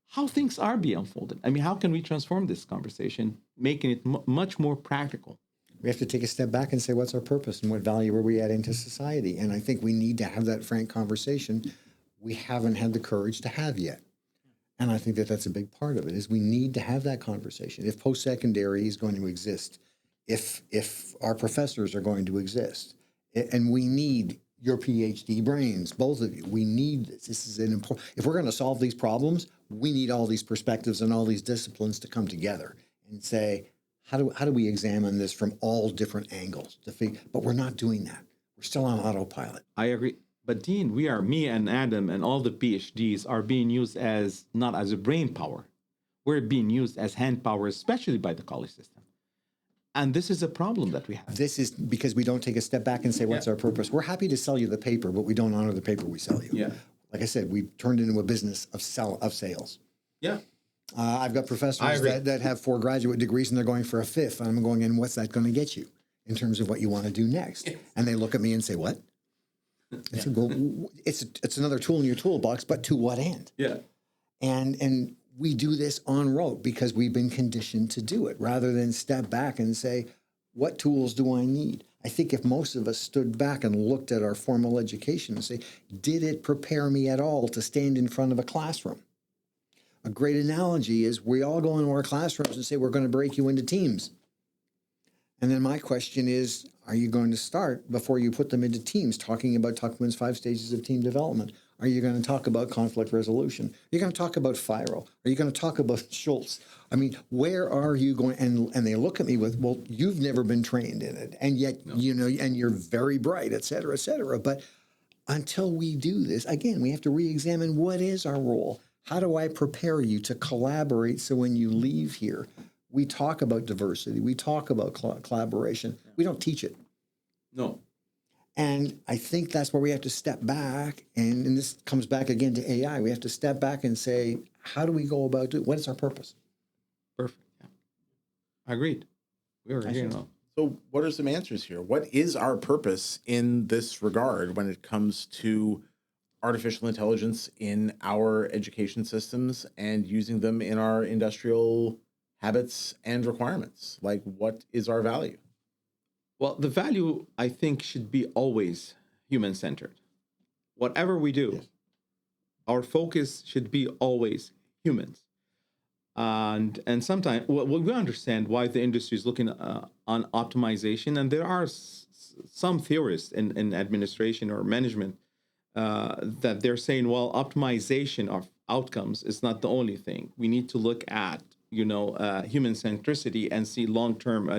how things are being unfolded. How can we transform this conversation, making it much more practical? We have to take a step back and say, what's our purpose and what value are we adding to society? And I think we need to have that frank conversation we haven't had the courage to have yet. And I think that's a big part of it, is we need to have that conversation. If post-secondary is going to exist, if our professors are going to exist, and we need your PhD brains, both of you, we need this. This is an important, if we're going to solve these problems, we need all these perspectives and all these disciplines to come together and say, how do we examine this from all different angles? But we're not doing that. We're still on autopilot. I agree. But Dean, me and Adam and all the PhDs are being used not as a brain power. We're being used as hand power, especially by the college system. And this is a problem that we have. This is because we don't take a step back and say, what's our purpose? We're happy to sell you the paper, but we don't honor the paper we sell you. Yeah. Like I said, we've turned into a business of sales. Yeah. I've got professors that have 4 graduate degrees and they're going for a 5th. And I'm going, and what's that going to get you in terms of what you want to do next? And they look at me and say, what? It's, it's another tool in your toolbox, but to what end? Yeah. And we do this en route because we've been conditioned to do it, rather than step back and say, what tools do I need? I think if most of us stood back and looked at our formal education and say, did it prepare me at all to stand in front of a classroom? A great analogy is we all go into our classrooms and say, we're going to break you into teams. And then my question is, are you going to start, before you put them into teams, talking about Tuckman's 5 stages of team development? Are you going to talk about conflict resolution? Are you going to talk about FIRO? Are you going to talk about Schultz? Where are you going? And they look at me with, well, you've never been trained in it. And yet, and you're very bright, et cetera, et cetera. But until we do this, again, we have to re-examine what is our role. How do I prepare you to collaborate so when you leave here, we talk about diversity, we talk about collaboration. We don't teach it. No. And I think that's where we have to step back, and this comes back again to AI. We have to step back and say, how do we go about it? What is our purpose? Perfect. Yeah. Agreed. We are agreeing on. So what are some answers here? What is our purpose in this regard when it comes to artificial intelligence in our education systems and using them in our industrial habits and requirements? Like, what is our value? Well, the value, I think, should be always human-centered. Whatever we do, our focus should be always humans. And sometimes we understand why the industry is looking on optimization, and there are some theorists in administration or management that they're saying, well, optimization of outcomes is not the only thing. We need to look at human centricity and see long-term,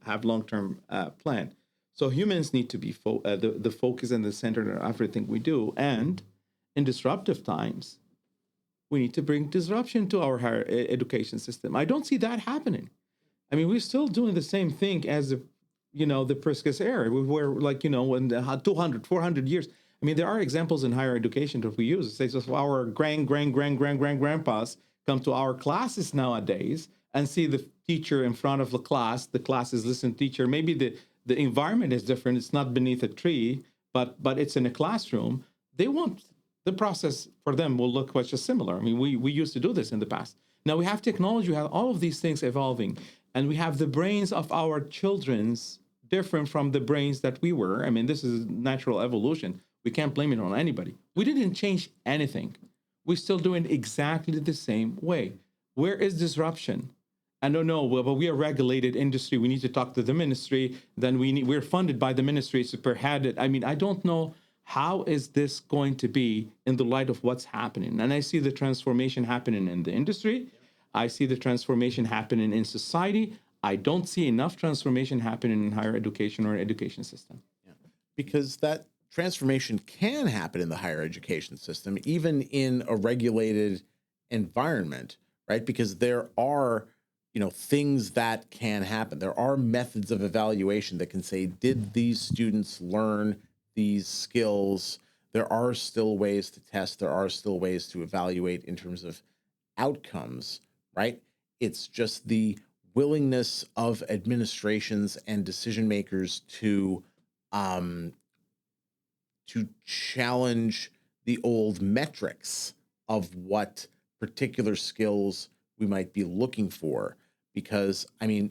have long-term plan. So humans need to be the focus and the center of everything we do. And in disruptive times, we need to bring disruption to our higher education system. I don't see that happening. We're still doing the same thing as the Priscus era, where like, when the 200, 400 years. I mean, there are examples in higher education that we use. It says our grandpas come to our classes nowadays and see the teacher in front of the class is listening to teacher. Maybe the environment is different. It's not beneath a tree, but it's in a classroom. They want the process for them will look much similar. I mean, we used to do this in the past. Now we have technology, we have all of these things evolving, and we have the brains of our children's different from the brains that we were. I mean, this is natural evolution. We can't blame it on anybody. We didn't change anything. We're still doing exactly the same way. Where is disruption? I don't know, but we are regulated industry. We need to talk to the ministry. Then we're funded by the ministry to per head it. I mean, I don't know how is this going to be in the light of what's happening. And I see the transformation happening in the industry. I see the transformation happening in society. I don't see enough transformation happening in higher education or education system. Yeah. Because that transformation can happen in the higher education system, even in a regulated environment, right? Because there are, things that can happen. There are methods of evaluation that can say, did these students learn these skills? There are still ways to test. There are still ways to evaluate in terms of outcomes, right? It's just the willingness of administrations and decision makers to challenge the old metrics of what particular skills we might be looking for. Because, I mean,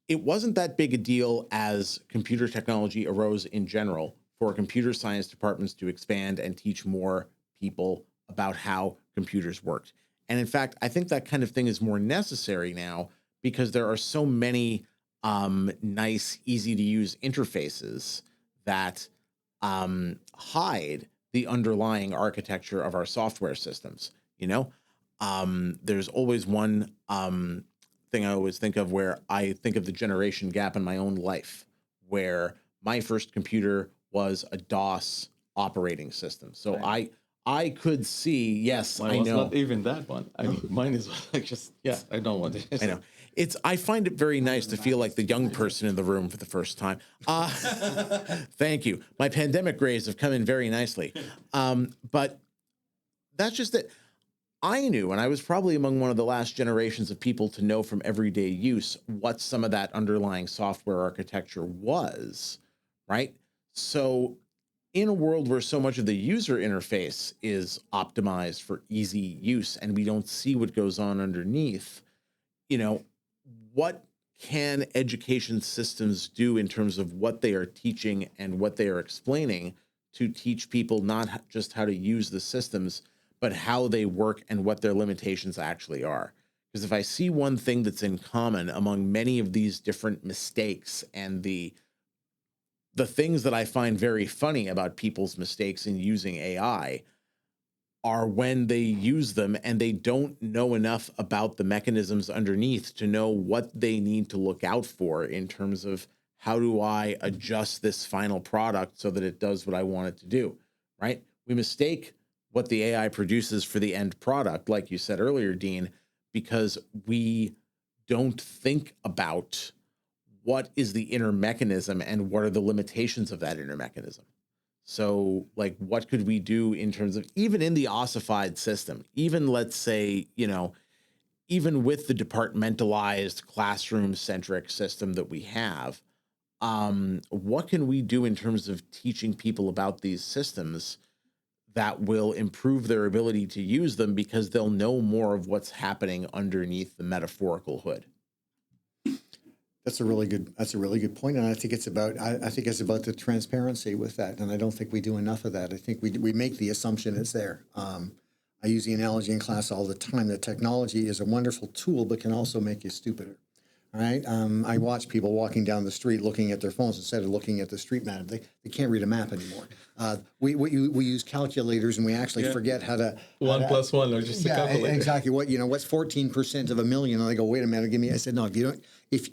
it wasn't that big a deal as computer technology arose in general for computer science departments to expand and teach more people about how computers worked. And in fact, I think that kind of thing is more necessary now because there are so many nice, easy to use interfaces that hide the underlying architecture of our software systems. There's always one thing I always think of where I think of the generation gap in my own life, where my first computer was a DOS operating system. So right. I could see, yes, mine I know. Not even that one. I mean, mine is like just, I don't want it. I know. I find it very nice to feel like the young person in the room for the first time. Thank you. My pandemic grades have come in very nicely. But that's just it. I knew, and I was probably among one of the last generations of people to know from everyday use what some of that underlying software architecture was, right? So in a world where so much of the user interface is optimized for easy use and we don't see what goes on underneath, what can education systems do in terms of what they are teaching and what they are explaining to teach people not just how to use the systems, but how they work and what their limitations actually are? Because if I see one thing that's in common among many of these different mistakes and the things that I find very funny about people's mistakes in using AI are when they use them and they don't know enough about the mechanisms underneath to know what they need to look out for in terms of how do I adjust this final product so that it does what I want it to do, right? We mistake what the AI produces for the end product, like you said earlier, Dean, because we don't think about what is the inner mechanism and what are the limitations of that inner mechanism. So, like, what could we do in terms of, even in the ossified system, even let's say, even with the departmentalized classroom-centric system that we have, what can we do in terms of teaching people about these systems that will improve their ability to use them because they'll know more of what's happening underneath the metaphorical hood? That's a really good point, and I think it's about the transparency with that, and I don't think we do enough of that. I think we make the assumption it's there. I use the analogy in class all the time that technology is a wonderful tool, but can also make you stupider. All right. I watch people walking down the street looking at their phones instead of looking at the street map. They can't read a map anymore. We use calculators and we actually forget how to 1 + 1 or just a calculator. Exactly. What's 14% of a million? And they go, wait a minute, give me. I said, no. If you don't,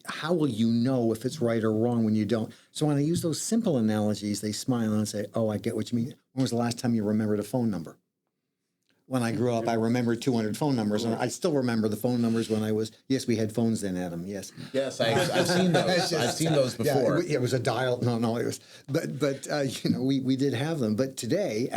how will you know if it's right or wrong when you don't? So when I use those simple analogies, they smile and say, oh, I get what you mean. When was the last time you remembered a phone number? when I grew up, I remember 200 phone numbers, and I still remember the phone numbers when I was. Yes, we had phones then, Adam. Yes. Yes, I've seen those. I've seen those before. Yeah, it was a dial. No, it was. But we did have them. But today,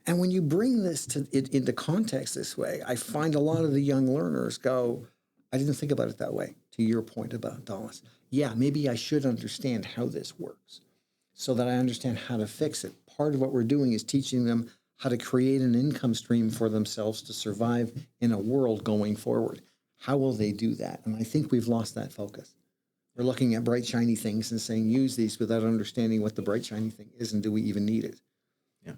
and when you bring this into context this way, I find a lot of the young learners go, I didn't think about it that way. To your point about Dallas, yeah, maybe I should understand how this works, so that I understand how to fix it. Part of what we're doing is teaching them how to create an income stream for themselves to survive in a world going forward. How will they do that? And I think we've lost that focus. We're looking at bright, shiny things and saying, use these without understanding what the bright, shiny thing is, and do we even need it? Yeah.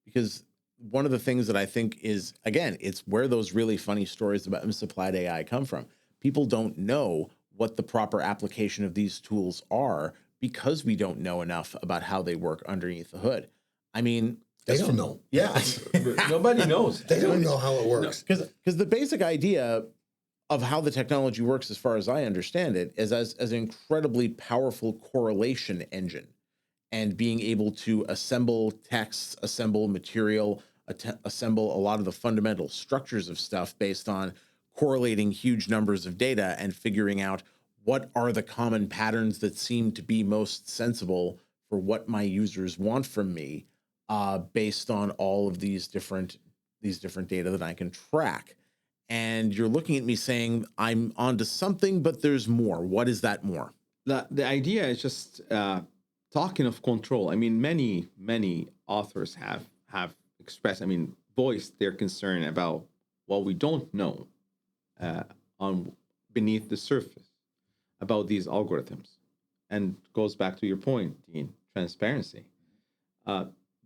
Because one of the things that I think is, again, it's where those really funny stories about misapplied AI come from. People don't know what the proper application of these tools are because we don't know enough about how they work underneath the hood. I mean, they don't know. Yeah. Nobody knows. They don't know how it works. Because the basic idea of how the technology works, as far as I understand it, is as an incredibly powerful correlation engine, and being able to assemble texts, assemble material, assemble a lot of the fundamental structures of stuff based on correlating huge numbers of data and figuring out what are the common patterns that seem to be most sensible for what my users want from me, based on all of these different data that I can track. And you're looking at me saying, I'm onto something, but there's more. What is that more? The idea is just talking of control. I mean, many authors have expressed, voiced their concern about what we don't know on beneath the surface about these algorithms. And goes back to your point, Dean, transparency.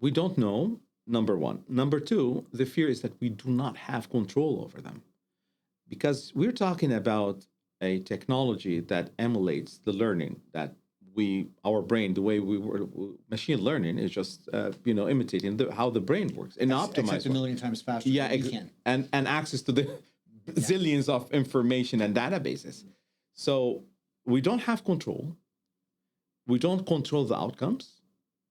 We don't know, number one. Number two, the fear is that we do not have control over them. Because we're talking about a technology that emulates the learning that our brain, the way we were, machine learning is just, imitating how the brain works and optimized. Except a million times faster than we can. And access to the zillions of information and databases. So we don't have control. We don't control the outcomes.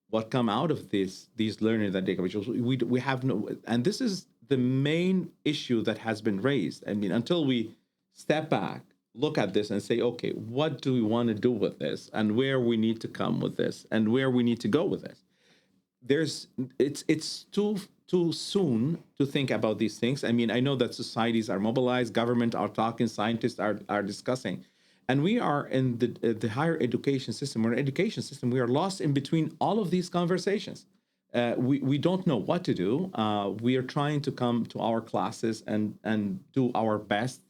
What come out of these learning that data, we have no, and this is the main issue that has been raised. I mean, until we step back, look at this and say, okay, what do we want to do with this, and where we need to come with this, and where we need to go with this. It's too soon to think about these things. I mean, I know that societies are mobilized, government are talking, scientists are discussing. And we are in the higher education system, or education system, we are lost in between all of these conversations. We don't know what to do. We are trying to come to our classes and do our best,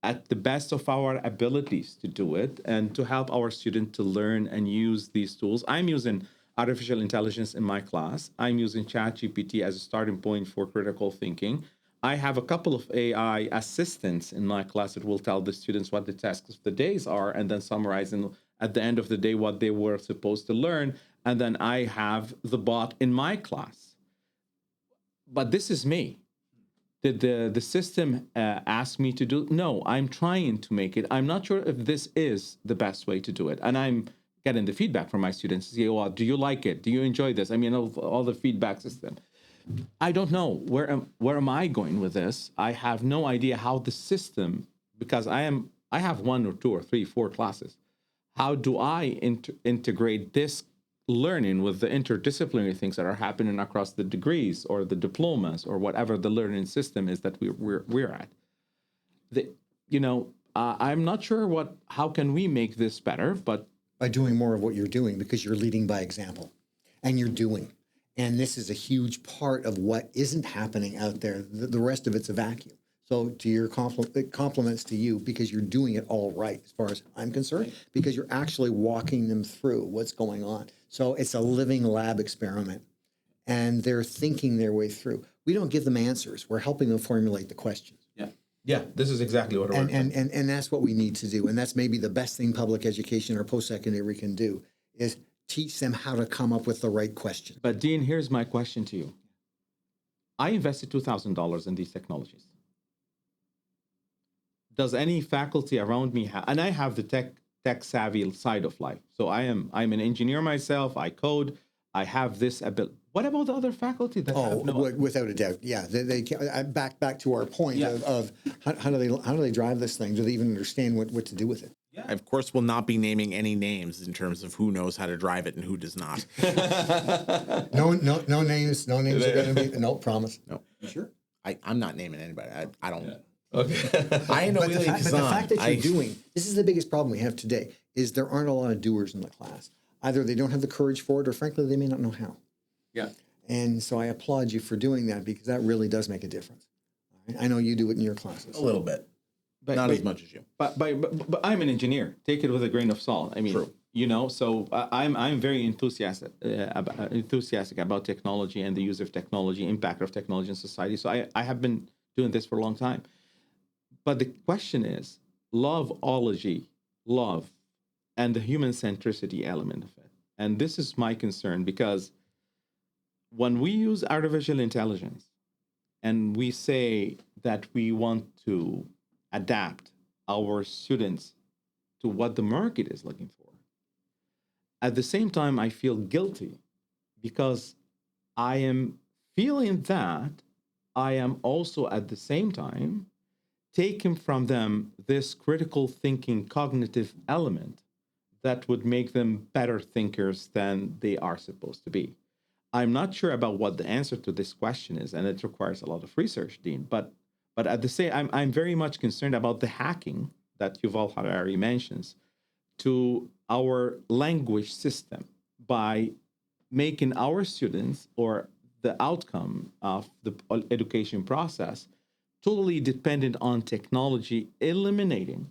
at the best of our abilities to do it, and to help our students to learn and use these tools. I'm using artificial intelligence in my class. I'm using ChatGPT as a starting point for critical thinking. I have a couple of AI assistants in my class that will tell the students what the tasks of the days are, and then summarizing at the end of the day what they were supposed to learn. And then I have the bot in my class. But this is me. Did the system ask me to do? No, I'm trying to make it. I'm not sure if this is the best way to do it. And I'm getting the feedback from my students. Say, well, do you like it? Do you enjoy this? I mean, all the feedback system. I don't know where am I going with this. I have no idea how the system, because I have 1 or 2 or 3, 4 classes. How do I integrate this learning with the interdisciplinary things that are happening across the degrees or the diplomas or whatever the learning system is that we're at? I'm not sure how can we make this better, but by doing more of what you're doing, because you're leading by example, and you're doing. And this is a huge part of what isn't happening out there. The rest of it's a vacuum. So to your compliments to you, because you're doing it all right, as far as I'm concerned, because you're actually walking them through what's going on. So it's a living lab experiment, and they're thinking their way through. We don't give them answers. We're helping them formulate the questions. Yeah, this is exactly what we're doing. And that's what we need to do. And that's maybe the best thing public education or post-secondary can do, is teach them how to come up with the right question. But Dean, here's my question to you. I invested $2,000 in these technologies. Does any faculty around me have, and I have the tech savvy side of life. So I'm an engineer myself, I code, I have this ability. What about the other faculty that have no? Without a doubt, yeah. They can, back to our point of how do they drive this thing? Do they even understand what to do with it? I, of course, will not be naming any names in terms of who knows how to drive it and who does not. No names. No names are going to be. No promise. No, You sure? I'm not naming anybody. I don't. Yeah. Okay. I know. But the fact that you're doing this is the biggest problem we have today. Is there aren't a lot of doers in the class. Either they don't have the courage for it, or frankly, they may not know how. Yeah. And so I applaud you for doing that because that really does make a difference. I know you do it in your classes. A little bit, not as much as you. But I'm an engineer. Take it with a grain of salt. I mean, True. So I'm very enthusiastic about technology and the use of technology, impact of technology in society. So I have been doing this for a long time. But the question is loveology, love, and the human centricity element of it. And this is my concern because when we use artificial intelligence and we say that we want to adapt our students to what the market is looking for, at the same time, I feel guilty because I am feeling that I am also at the same time taking from them this critical thinking cognitive element that would make them better thinkers than they are supposed to be. I'm not sure about what the answer to this question is, and it requires a lot of research, Dean. But at the same, I'm very much concerned about the hacking that Yuval Harari mentions to our language system by making our students or the outcome of the education process totally dependent on technology, eliminating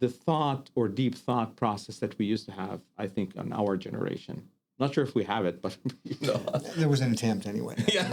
the thought or deep thought process that we used to have, I think, on our generation. Not sure if we have it, but There was an attempt anyway. Yeah.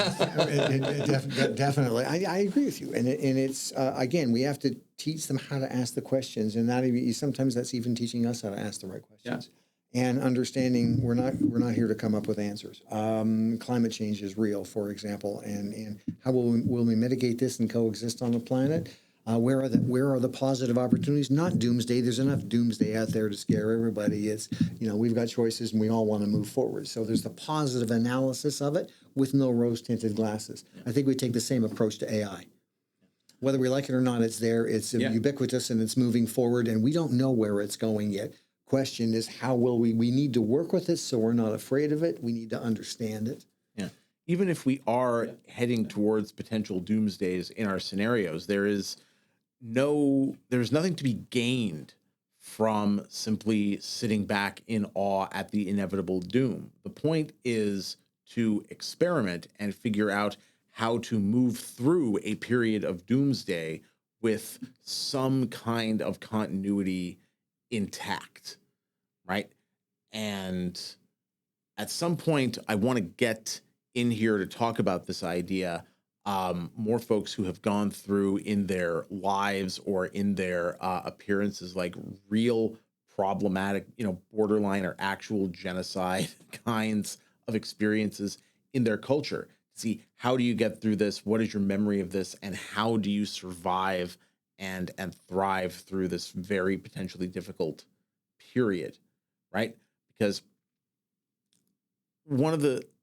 Definitely. I agree with you. And it's, again, we have to teach them how to ask the questions. And sometimes that's even teaching us how to ask the right questions. And understanding we're not here to come up with answers. Climate change is real, for example. And how will we mitigate this and coexist on the planet? Where are the positive opportunities? Not doomsday. There's enough doomsday out there to scare everybody. It's, we've got choices and we all want to move forward. So there's the positive analysis of it with no rose-tinted glasses. I think we take the same approach to AI. Whether we like it or not, it's there. It's ubiquitous and it's moving forward, and we don't know where it's going yet. Question is, how will we need to work with it so we're not afraid of it. We need to understand it. Yeah. Even if we are heading towards potential doomsdays in our scenarios, there's nothing to be gained from simply sitting back in awe at the inevitable doom. The point is to experiment and figure out how to move through a period of doomsday with some kind of continuity intact, right? And at some point, I want to get in here to talk about this idea. More folks who have gone through in their lives or in their appearances like real problematic, borderline or actual genocide kinds of experiences in their culture. See, how do you get through this? What is your memory of this? And how do you survive and thrive through this very potentially difficult period, right? Because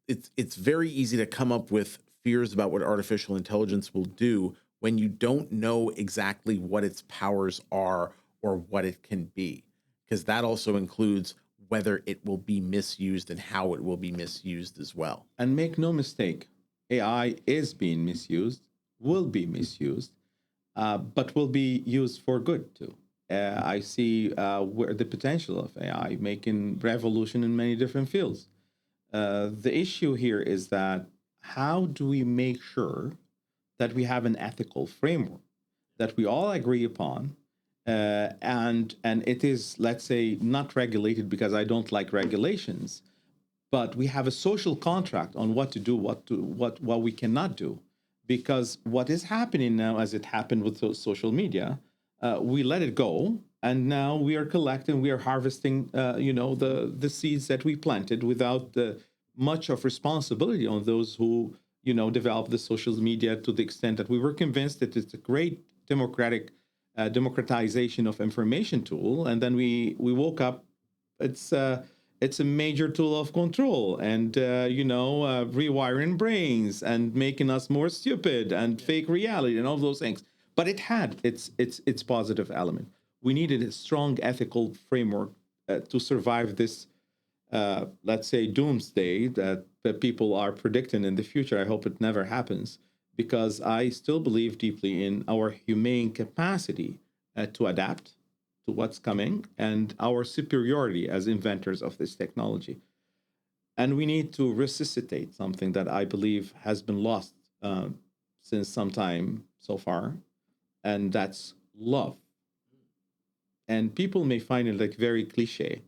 it's very easy to come up with fears about what artificial intelligence will do when you don't know exactly what its powers are or what it can be, because that also includes whether it will be misused and how it will be misused as well. And make no mistake, AI is being misused, will be misused, but will be used for good too. I see where the potential of AI making revolution in many different fields. The issue here is that how do we make sure that we have an ethical framework that we all agree upon, and it is, let's say, not regulated because I don't like regulations, but we have a social contract on what to do, what we cannot do, because what is happening now, as it happened with social media, we let it go, and now we are collecting, we are harvesting, the seeds that we planted without much of responsibility on those who, developed the social media, to the extent that we were convinced that it's a great democratization of information tool. And then we woke up, it's it's a major tool of control and, rewiring brains and making us more stupid and fake reality and all those things. But it had its positive element. We needed a strong ethical framework to survive this, let's say, doomsday that people are predicting in the future. I hope it never happens, because I still believe deeply in our humane capacity to adapt to what's coming and our superiority as inventors of this technology. And we need to resuscitate something that I believe has been lost since some time so far, and that's love. And people may find it like very cliche,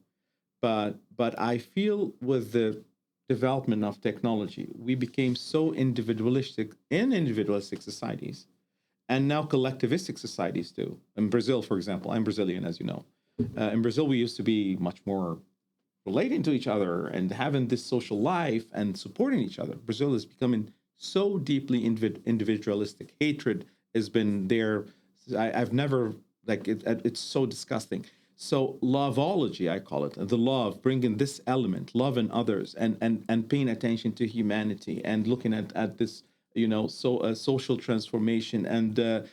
but I feel with the development of technology, we became so individualistic in individualistic societies, and now collectivistic societies too. In Brazil, for example, I'm Brazilian, as you know. In Brazil, we used to be much more relating to each other and having this social life and supporting each other. Brazil is becoming so deeply individualistic. Hatred has been there. I've never, it's so disgusting. So loveology, I call it, the love, bringing this element, love in others, and paying attention to humanity and looking at this, social transformation and the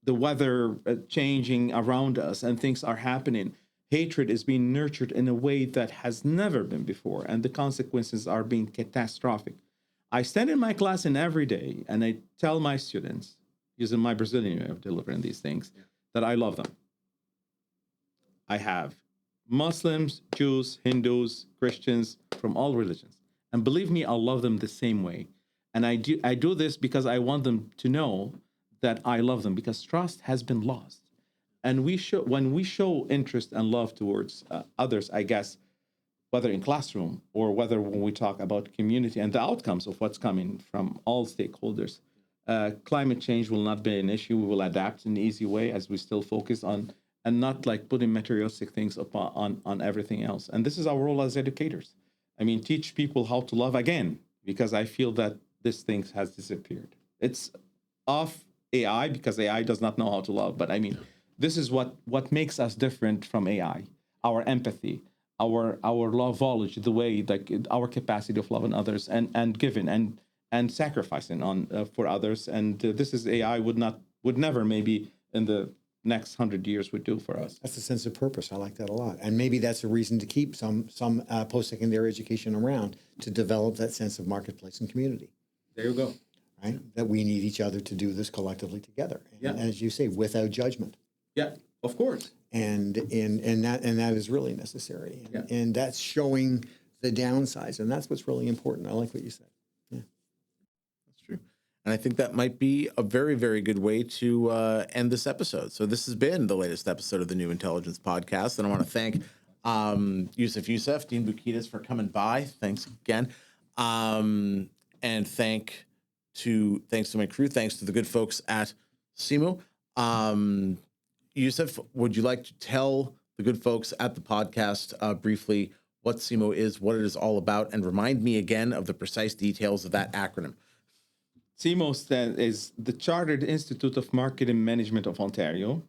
weather changing around us and things are happening. Hatred is being nurtured in a way that has never been before, and the consequences are being catastrophic. I stand in my class and every day, and I tell my students, using my Brazilian way of delivering these things, that I love them. I have Muslims, Jews, Hindus, Christians, from all religions. And believe me, I'll love them the same way. And I do this because I want them to know that I love them, because trust has been lost. And when we show interest and love towards others, I guess, whether in classroom or whether when we talk about community and the outcomes of what's coming from all stakeholders, climate change will not be an issue. We will adapt in an easy way as we still focus on, and not like putting materialistic things on everything else. And this is our role as educators. I mean, teach people how to love again, because I feel that this thing has disappeared. It's off AI because AI does not know how to love. But I mean, this is what makes us different from AI: our empathy, our loveology, the way, like our capacity of loving others and giving and sacrificing on for others. And this is AI would never maybe in the next 100 years would do for us. That's a sense of purpose. I like that a lot. And maybe that's a reason to keep some post-secondary education around, to develop that sense of marketplace and community. There you go. Right? That we need each other to do this collectively together. And as you say, without judgment. Yeah, of course. And that is really necessary. And that's showing the downsides. And that's what's really important. I like what you said. Yeah. That's true. And I think that might be a very, very good way to end this episode. So this has been the latest episode of the New Intelligence Podcast. And I want to thank Youssef, Dean Boukydis, for coming by. Thanks again. And thanks to my crew. Thanks to the good folks at CIMMO. Youssef, would you like to tell the good folks at the podcast briefly what CIMMO is, what it is all about, and remind me again of the precise details of that acronym? CIMMO is the Chartered Institute of Marketing Management of Ontario.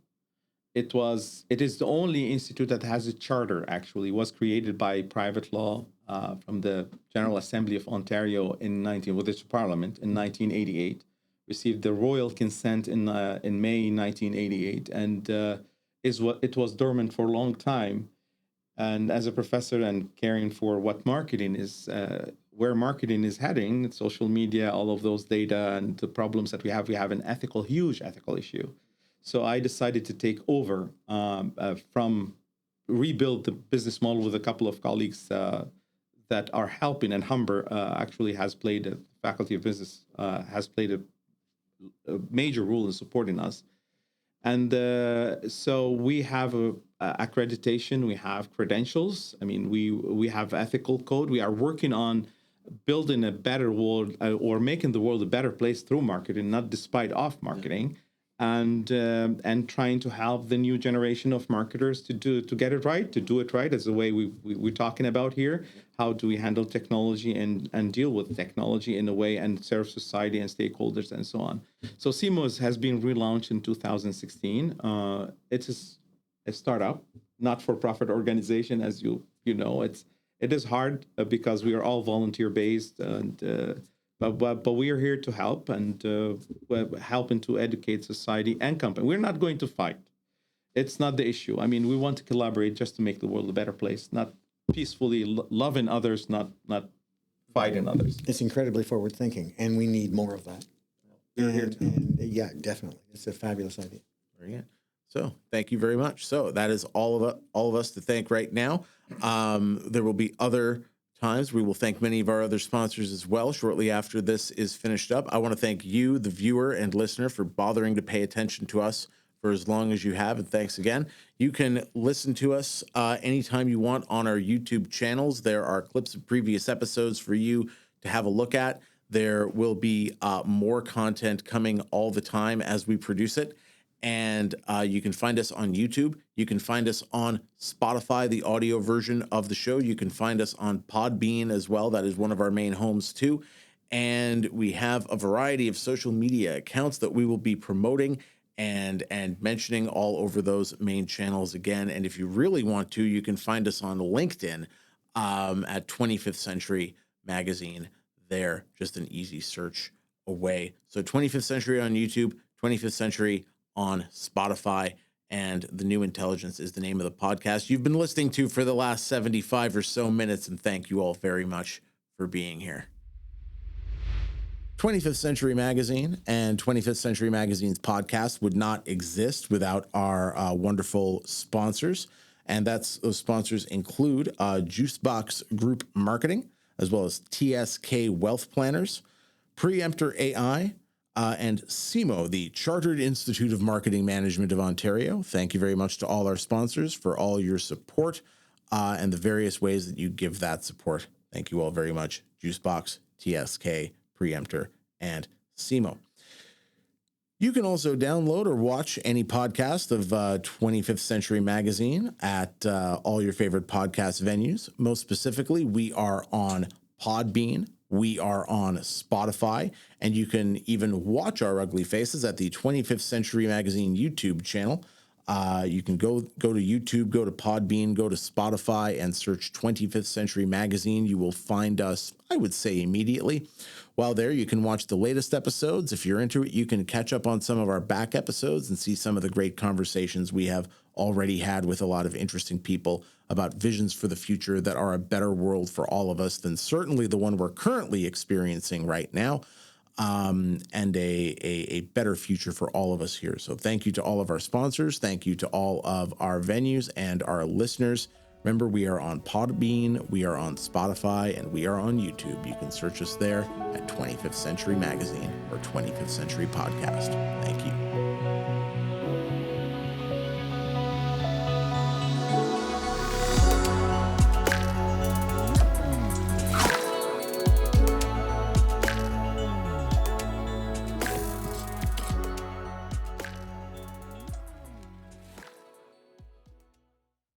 It is the only institute that has a charter, actually. It was created by private law from the General Assembly of Ontario with its parliament in 1988. Received the royal consent in May 1988, and it was dormant for a long time. And as a professor and caring for what marketing is, where marketing is heading, social media, all of those data and the problems that we have an huge ethical issue. So I decided to take over rebuild the business model with a couple of colleagues that are helping. And Humber actually the Faculty of Business has played a major role in supporting us. And so we have accreditation, we have credentials. I mean, we have ethical code. We are working on building a better world or making the world a better place through marketing, not despite of marketing, and trying to help the new generation of marketers to get it right, to do it right, as the way we're talking about here. How do we handle technology and deal with technology in a way and serve society and stakeholders and so on. So CIMMO has been relaunched in 2016. It's a startup. not-for-profit organization, as you know, it is hard because we are all volunteer-based, and but we are here to help and helping to educate society and company. We're not going to fight. It's not the issue. I mean, we want to collaborate just to make the world a better place, not peacefully loving others, not fighting others. It's incredibly forward thinking, and we need more of that. And yeah, definitely, it's a fabulous idea. Very good. So thank you very much. So that is all of us to thank right now. There will be other times. We will thank many of our other sponsors as well shortly after this is finished up. I want to thank you, the viewer and listener, for bothering to pay attention to us for as long as you have, and thanks again. You can listen to us anytime you want on our YouTube channels. There are clips of previous episodes for you to have a look at. There will be more content coming all the time as we produce it. And you can find us on YouTube. You can find us on Spotify, the audio version of the show. You can find us on Podbean as well. That is one of our main homes too. And we have a variety of social media accounts that we will be promoting and mentioning all over those main channels again. And if you really want to, you can find us on LinkedIn at 25th Century Magazine. There, just an easy search away. So 25th Century on YouTube, 25th Century on Spotify, and The New Intelligence is the name of the podcast you've been listening to for the last 75 or so minutes, and thank you all very much for being here. 25th Century Magazine and 25th Century Magazine's podcast would not exist without our wonderful sponsors, and those sponsors include Juicebox Group Marketing, as well as TSK Wealth Planners, Preemptor AI, and CIMMO, the Chartered Institute of Marketing Management of Ontario. Thank you very much to all our sponsors for all your support and the various ways that you give that support. Thank you all very much. Juicebox, TSK, Preemptor, and CIMMO. You can also download or watch any podcast of 25th Century Magazine at all your favorite podcast venues. Most specifically, we are on Podbean. We are on Spotify, and you can even watch our ugly faces at the 25th Century Magazine YouTube channel. You can go to YouTube, go to Podbean, go to Spotify, and search 25th Century Magazine. You will find us, I would say, immediately. While there, you can watch the latest episodes. If you're into it, you can catch up on some of our back episodes and see some of the great conversations we have already had with a lot of interesting people about visions for the future that are a better world for all of us than certainly the one we're currently experiencing right now, and a better future for all of us here. So thank you to all of our sponsors. Thank you to all of our venues and our listeners. Remember, we are on Podbean, we are on Spotify, and we are on YouTube. You can search us there at 25th Century Magazine or 25th Century Podcast. Thank you.